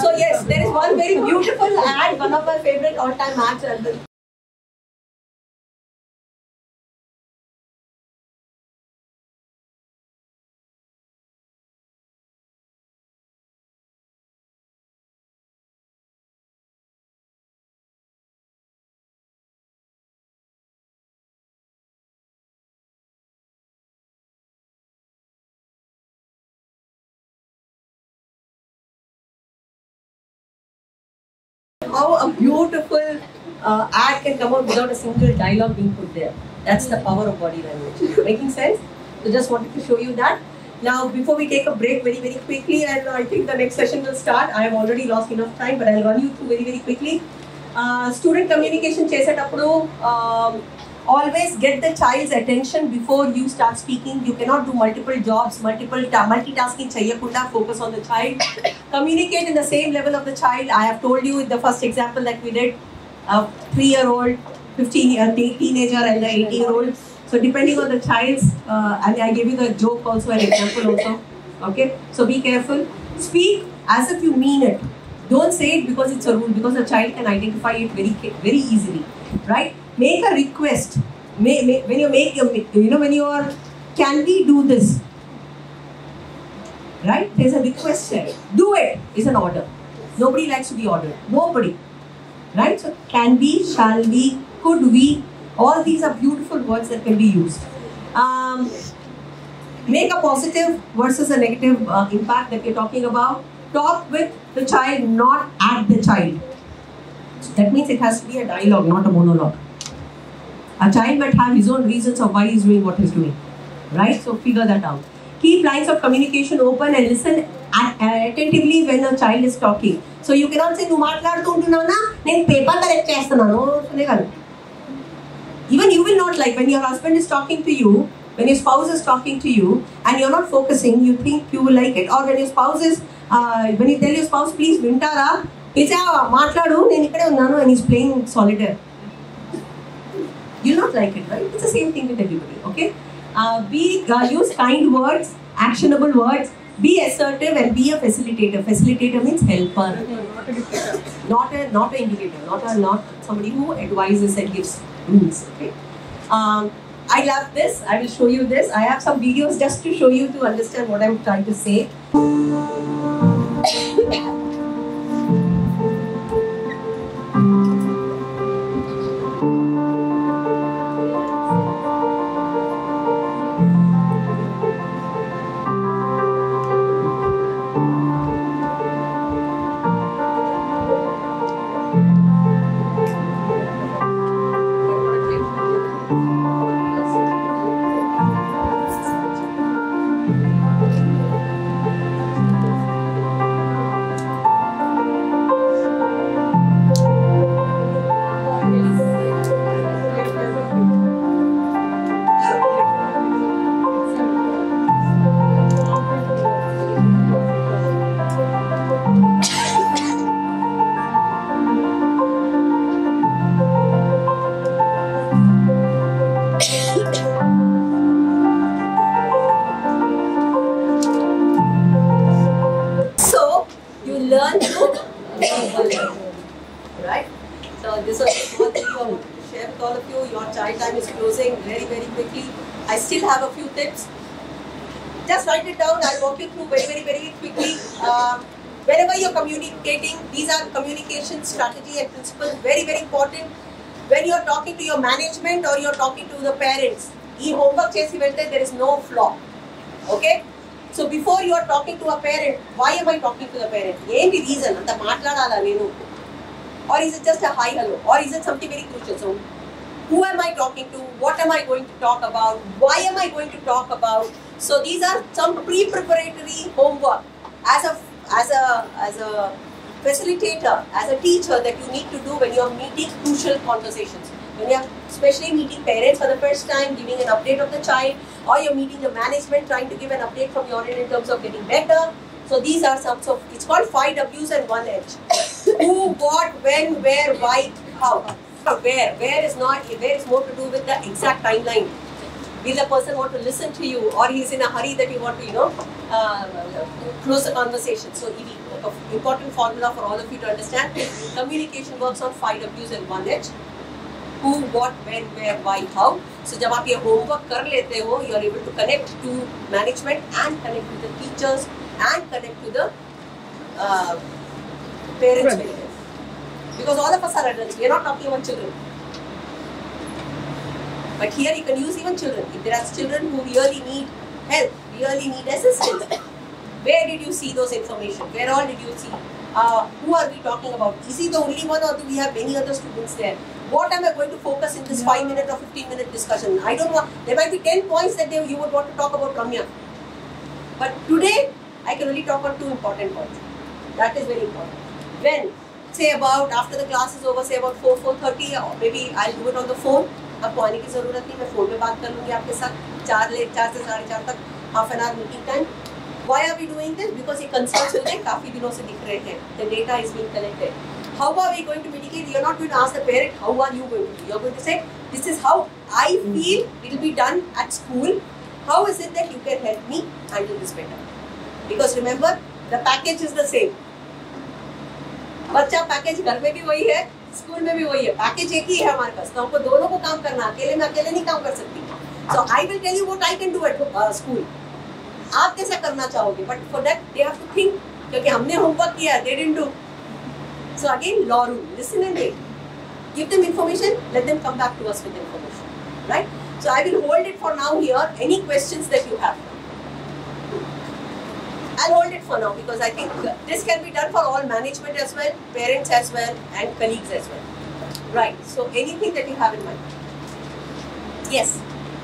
S1: so yes there is one very beautiful ad one of my favorite all time ads how a beautiful ad can come out without a single dialogue being put there. That's the power of body language. Making sense? So just wanted to show you that. Now, before we take a break very, very quickly, and I think the next session will start. I have already lost enough time, but I'll run you through very, very quickly. Student communication chesetappudu, always get the child's attention before you start speaking. You cannot do multiple jobs, multitasking chayakunda, focus on the child. Communicate in the same level of the child. I have told you in the first example that we did, a 3-year-old, 15-year teenager and the 80-year-old. So depending on the child's, and I gave you the joke also, an example also. Okay, so be careful. Speak as if you mean it. Don't say it because it's a rule, because the child can identify it very easily, right? Make a request. When you make your, when you are, can we do this? Right? There's a request there. Do it is an order. Nobody likes to be ordered. Nobody. Right? So can we, shall we, could we? All these are beautiful words that can be used. Make a positive versus a negative impact that we're talking about. Talk with the child, not at the child. That means it has to be a dialogue, not a monologue. A child might have his own reasons of why he's doing what he's doing. Right? So figure that out. Keep lines of communication open and listen attentively when a child is talking. So you cannot say, "Nu maatladutuntunna, nenu paper correct chestunanu." Even you will not like when your husband is talking to you, when your spouse is talking to you, and you're not focusing, you think you will like it. Or when your spouse is, when you tell your spouse, "Please, vintara," he says, "Maatladu, nenu ikkade unnanu," and he's playing solitaire. You'll not like it, right? It's the same thing with everybody. Okay. Use kind words, actionable words. Be assertive and be a facilitator. Facilitator means helper, not an indicator, not somebody who advises and gives rules. Okay. I love this. I will show you this. I have some videos just to show you to understand what I'm trying to say. Right? So this was one thing I wanted to share with all of you. Your child time is closing very, very quickly. I still have a few tips. Just write it down. I'll walk you through very, very, very quickly. Whenever you're communicating, these are communication strategy and principles, very, very important. When you're talking to your management or you're talking to the parents, homework chesi velte, there is no flaw. Okay? So before you are talking to a parent, why am I talking to the parent? Any reason? Anta maatladala nenu. Or is it just a hi, hello? Or is it something very crucial? So who am I talking to? What am I going to talk about? Why am I going to talk about? So these are some pre-preparatory homework as a facilitator, as a teacher that you need to do when you are meeting crucial conversations. When you are especially meeting parents for the first time, giving an update of the child, or you're meeting the management, trying to give an update from your end in terms of getting better. So these are some, so it's called 5 W's and 1 H. Who, what, when, where, why, how. Where is more to do with the exact timeline. Will the person want to listen to you, or he's in a hurry that you want to, close the conversation. So important formula for all of you to understand. Communication works on 5 W's and 1 H. Who, what, when, where, why, how. So जब आप ये homework कर लेते हो, you are able to connect to management and connect to the teachers and connect to the parents. Right. Because all of us are adults, we are not talking about children. But here you can use even children. If there are children who really need help, really need assistance, where did you see those information? Where all did you see? Who are we talking about? Is he the only one, or do we have many other students there? What am I going to focus in this 5-minute or 15-minute discussion? I don't know. There might be 10 points that you would want to talk about Ramya. But today, I can only talk on two important points. That is very important. When, say about, after the class is over, say about 4:30, or maybe I'll do it on the phone. आपको आने की ज़रूरत नहीं, मैं phone पे बात कर लूँगी आपके साथ 4 से 4:30 तक, half an hour meeting time. Why are we doing this? Because ये concerns मुझे काफ़ी दिनों से दिख रहे हैं. The data is being collected. How are we going to mitigate? You're not going to ask the parent, how are you going to do? You're going to say, this is how I feel it will be done at school. How is it that you can help me handle this better? Because remember, the package is the same. बच्चा package घर में भी वही है, school में भी वही है, पैकेज एक ही है हमारे पास, तो हमको दोनों को काम करना, अकेले मैं अकेले नहीं काम कर सकती. So I will tell you what I can do at school. आप कैसा करना चाहोगे? But for that they have to think, क्योंकि हमने homework किया, they didn't do. So again, law rule, listen and wait. Give them information, let them come back to us with information, right? So I will hold it for now here. Any questions that you have? I'll hold it for now because I think this can be done for all management as well, parents as well, and colleagues as well. Right. So anything that you have in mind? Yes.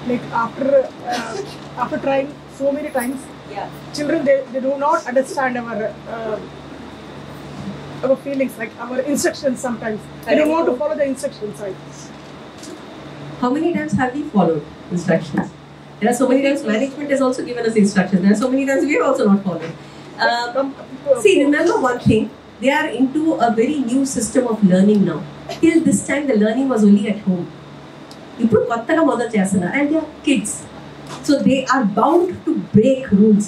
S2: Like after trying so many times,
S1: yeah,
S2: children they do not understand our feelings, like our instructions sometimes. They don't want to follow the instructions, right?
S1: How many times have we followed instructions? There are so many times management has also given us instructions. There are so many times we have also not followed. See, remember one thing. They are into a very new system of learning now. Till this time, the learning was only at home. ఇప్పుడు కొత్తగా మొదలు చేస్తున్నారు, and they are kids. So they are bound to break rules.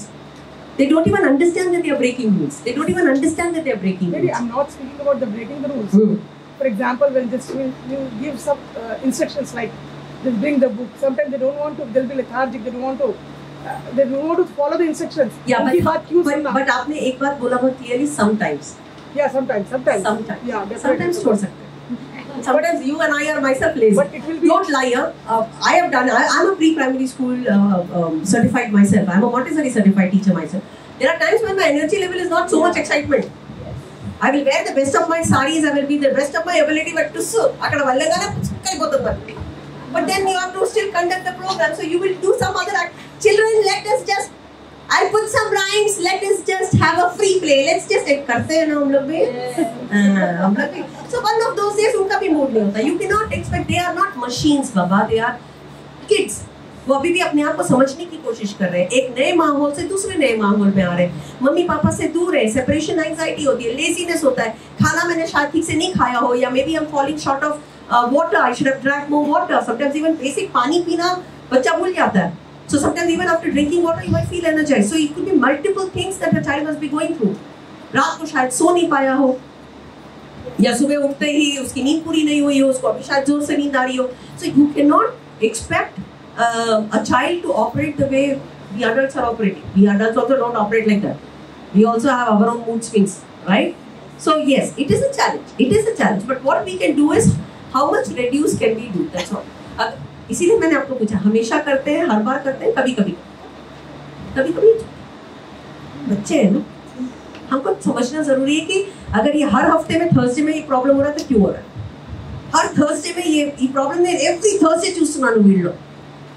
S1: They don't even understand that they are breaking rules. They don't even understand that they are breaking rules.
S2: Maybe I'm not speaking about the breaking the rules. For example, when you give some instructions like just bring the book. Sometimes they don't want to. They'll be lethargic. They don't want to. They don't want to follow the instructions.
S1: Yeah, but आपने एक बात बोला बहुत clearly. Sometimes.
S2: Yeah, sometimes.
S1: Yeah, definitely. Sometimes छोड़ सकते हैं. Sometimes you and I are myself lazy.
S2: But it will be.
S1: Don't lie. I have done. I'm a pre-primary school certified myself. I'm a Montessori certified teacher myself. There are times when my energy level is not so much excitement. I will wear the best of my sarees. I will be the best of my ability. But tussu akada vallagana kai botham. But then you have to still conduct the program. So you will do some other act. Children, let us just. I'll put some rhymes. Let us just have a free play. Let's just करते हैं ना हम लोग भी. So one of those days उनका भी mood नहीं होता. You cannot expect. They are not machines, Baba. They are kids. वो अभी भी अपने आप को समझने की कोशिश कर रहे हैं. एक नए माहौल से दूसरे नए माहौल में आ रहे हैं. मम्मी पापा से दूर है. Separation anxiety होती है. Laziness होता है. खाना मैंने शायद ठीक से नहीं खाया हो या maybe I'm falling short of water. I should have drank more water. Sometimes even basic पानी पीना बच्चा भूल जाता है. So sometimes even after drinking water, you might feel energized. So it could be multiple things that a child must be going through. रात को शायद सो नहीं पाया हो, या सुबह उठते ही उसकी नींद पूरी नहीं हुई हो, उसको अभी शायद जोर से नींद आ रही हो. So you cannot expect a child to operate the way we adults are operating. We adults also don't operate like that. We also have our own mood swings, right? So yes, it is a challenge. It is a challenge. But what we can do is how much reduce can we do? That's all. इसीलिए मैंने आपको पूछा, हमेशा करते हैं, हर बार करते हैं, कभी कभी बच्चे हैं ना, हमको समझना जरूरी है कि अगर ये हर हफ्ते में थर्सडे में ये प्रॉब्लम हो रहा है तो क्यों हो रहा है. हर थर्सडे में ये प्रॉब्लम नहीं, एवरी थर्सडे చూస్తున్నాను వీళ్ళలో,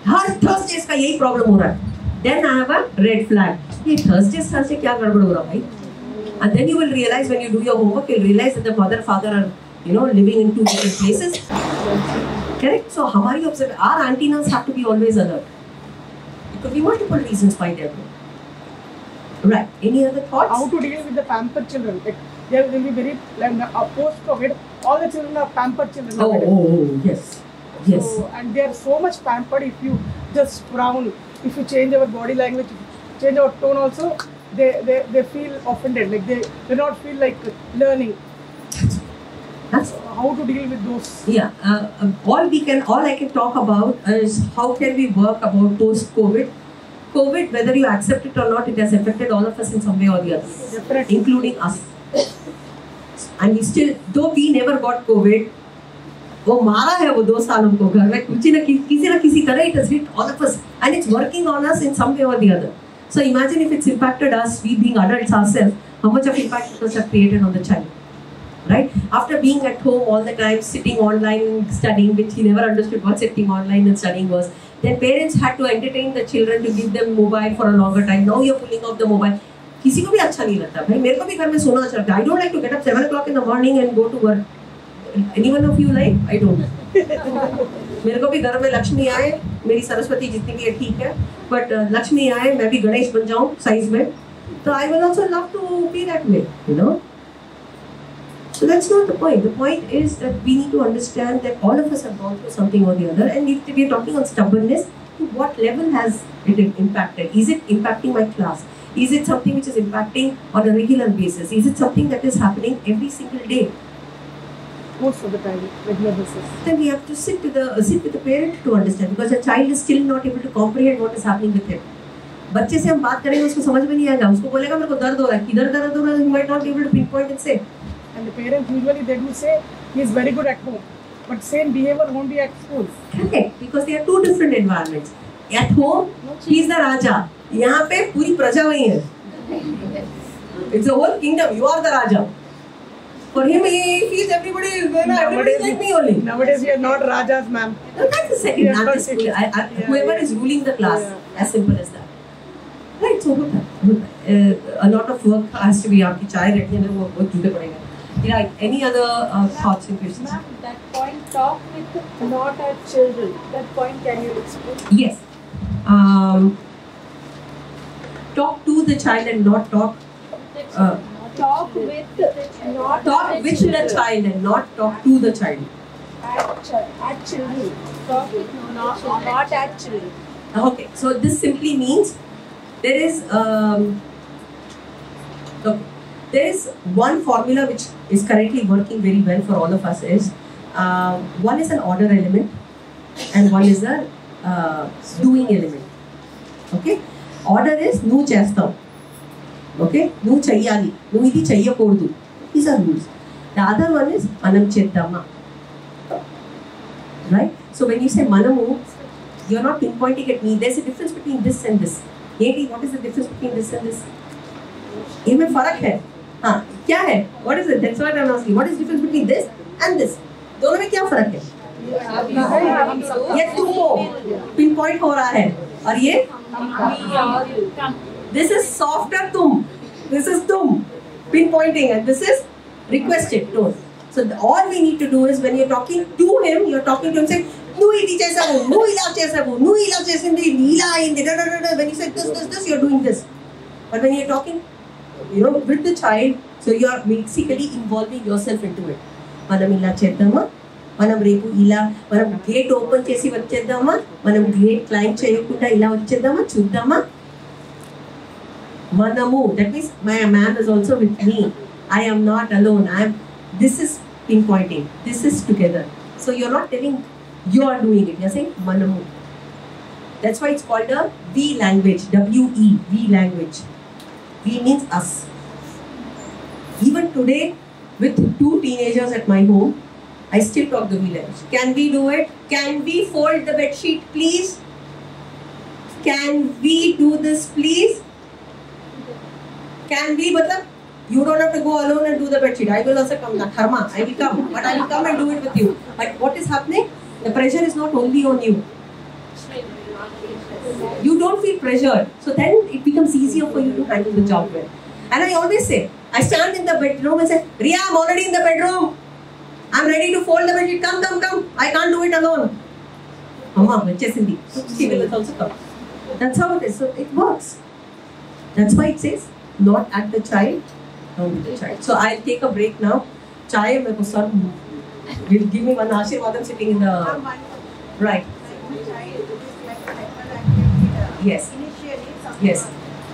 S1: हर थर्सडे इसका यही प्रॉब्लम हो रहा है. Then I have a red flag. ये थर्सडे क्या गड़बड़ हो रहा है भाई. And then you will realize when you do your homework, you'll realize that the mother father are living in two different places. Correct? So हमारी our antennas have to be always alert. It could be multiple reasons why they're doing. Right. Any other thoughts?
S2: How to deal with the pampered children? Like they will be very post-COVID. All the children are pampered children.
S1: Oh, yes. Yes.
S2: So, and they are so much pampered. If you just frown, if you change our body language, change our tone also, they feel offended. Like they do not feel like learning.
S1: That's
S2: how to deal with those.
S1: Yeah. All I can talk about is how can we work about post-COVID. COVID, whether you accept it or not, it has affected all of us in some way or the other.
S2: Definitely.
S1: Including us. And we still, though we never got COVID, वो मारा है वो 2 साल हमको घर में किसी ना किसी तरह it has hit all of us and it's working on us in some way or the other. So imagine if it's impacted us, we being adults ourselves, how much of impact it must have created on the child. Right? After being at home all the time, sitting online studying, which he never understood what sitting online and studying was. Then parents had to entertain the children to give them mobile for a longer time. Now you're pulling off the mobile. किसी को भी अच्छा नहीं लगता भाई मेरे को भी घर में सोना अच्छा लगता है. I don't like to get up 7 o'clock in the morning and go to work. Anyone of you like? I don't. मेरे को भी घर में लक्ष्मी आए मेरी सरस्वती जितनी भी है ठीक है but लक्ष्मी आए मैं भी गणेश बन जाऊँ साइज में तो I will also love to be that way, you know. So that's not the point. The point is that we need to understand that all of us have gone through something or the other, and if we are talking on stubbornness, to what level has it impacted? Is it impacting my class? Is it something which is impacting on a regular basis? Is it something that is happening every single day?
S2: Most of the time, regular basis.
S1: Then we have to sit with the parent to understand, because the child is still not able to comprehend what is happening with him. बच्चे से हम बात करेंगे उसको समझ में नहीं आएगा उसको बोलेगा मेरे को दर्द हो रहा है किधर दर्द हो रहा है, he might not be able to pinpoint and say.
S2: And the parents usually they do say he is very good at home, but same behavior won't be at school.
S1: Correct, because they are two different environments. At home, he is the Raja. यहाँ पे पूरी प्रजा वही है. It's a whole kingdom. You are the Raja. For him, he feels everybody is like me only.
S2: Nowadays, we are not Rajas, ma'am.
S1: No, that's the second. Not the school. Whoever is ruling the class, as simple as that. Right, so good. A lot of work has to be आपकी चाय ready है ना वो बहुत जूते पड़ेंगे. Right. Any other thoughts and questions?
S5: Ma'am, that point, talk with not at children. That point, can you explain?
S1: Yes. Talk to the child and not talk.
S5: Talk with not
S1: Talk
S5: at
S1: with
S5: children.
S1: the child and not talk to the child.
S5: At children. Talk with not at children.
S1: Okay. So this simply means there is one formula which is currently working very well for all of us is one is an order element and one is a doing element. Okay, order is nu chestam. Okay, nu chayyali, nu idi chayyakodu. These are rules. The other one is manam cheddama. Right? So when you say manamu, you're not pinpointing at me. There's a difference between this and this. Maybe what is the difference between this and this? इनमें फर्क है हाँ क्या है what is it that's what I'm asking what is the difference between this and this दोनों में क्या फर्क है ये तुम पिन पॉइंट हो रहा है और ये this is softer this is तुम pinpointing and this is requested tone. So all we need to do is when you're talking to him you're talking to him saying nu idi chesavu nu ila chesavu nu ila chesindi nila indi when you say this you're doing this. But when you're talking, with the child, so you are basically involving yourself into it. Manam illa cheddama, manam repu ila, manam gate open chesi vachedama, manam gate climb cheyakunda ila vachedama, chuddama. Manamu, that means my man is also with me. I am not alone. This is pinpointing. This is together. So you're not telling you are doing it. You're saying manamu. That's why it's called a V language. W-E, V language. We means us. Even today, with 2 teenagers at my home, I still talk the V language. Can we do it? Can we fold the bed sheet, please? Can we do this, please? Can we, matlab, you don't have to go alone and do the bed sheet. I will also come. Dharma, I will come. But I will come and do it with you. But what is happening? The pressure is not only on you. You don't feel pressure, so then it becomes easier for you to handle the job well. And I always say, I stand in the bedroom and say, Riya, I'm already in the bedroom. I'm ready to fold the bedsheet. Come. I can't do it alone. Mama, she will also come. That's how it is. So it works. That's why it says, not at the child, not with the child. So I'll take a break now. Chai, my son will give me one ashirwadam sitting in the right. Yes.
S4: Initially,
S1: yes.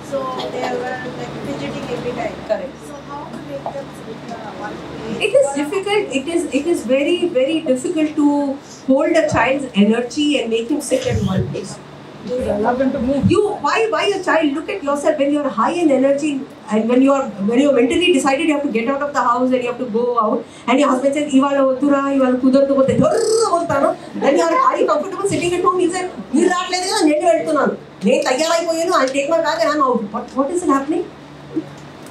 S4: So they were like fidgeting every time.
S1: Correct.
S4: So how to make them sit one place?
S1: It is difficult. It is very, very difficult to hold a child's energy and make him sit in one place.
S2: Allow them to move.
S1: Why a child? Look at yourself when you're high in energy and when you're mentally decided you have to get out of the house and you have to go out and your husband says, "Ivala otura, ivala kudar to bolte." And are you comfortable sitting at home? He said, "You not let it. Nene veltunanu. Ne tayyaraipoyanu. I'll take my bag and I'm out." What is happening?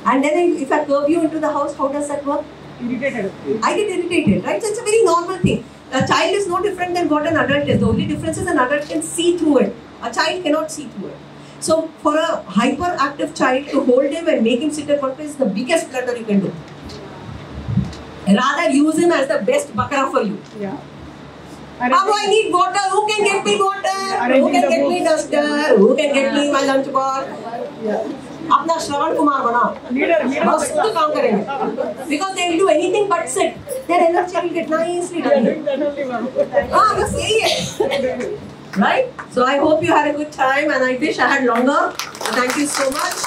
S1: And then if I curve you into the house, how does that work?
S2: Irritated.
S1: I get irritated, right? So it's a very normal thing. A child is no different than what an adult is. The only difference is an adult can see through it. A child cannot see through it. So for a hyperactive child, to hold him and make him sit at one place is the biggest blunder you can do. Rather use him as the best bakra for you.
S2: Yeah.
S1: Babu, I need water. Who can get me water? Who can get me duster? Who can get me my lunch box? अपना श्रवण कुमार बनाओ, बस तो काम करेंगे. Because they will do anything but sit. Their energy will get nicely done. हाँ, बस यही है. Right? So I hope you had a good time, and I wish I had longer. Thank you so much.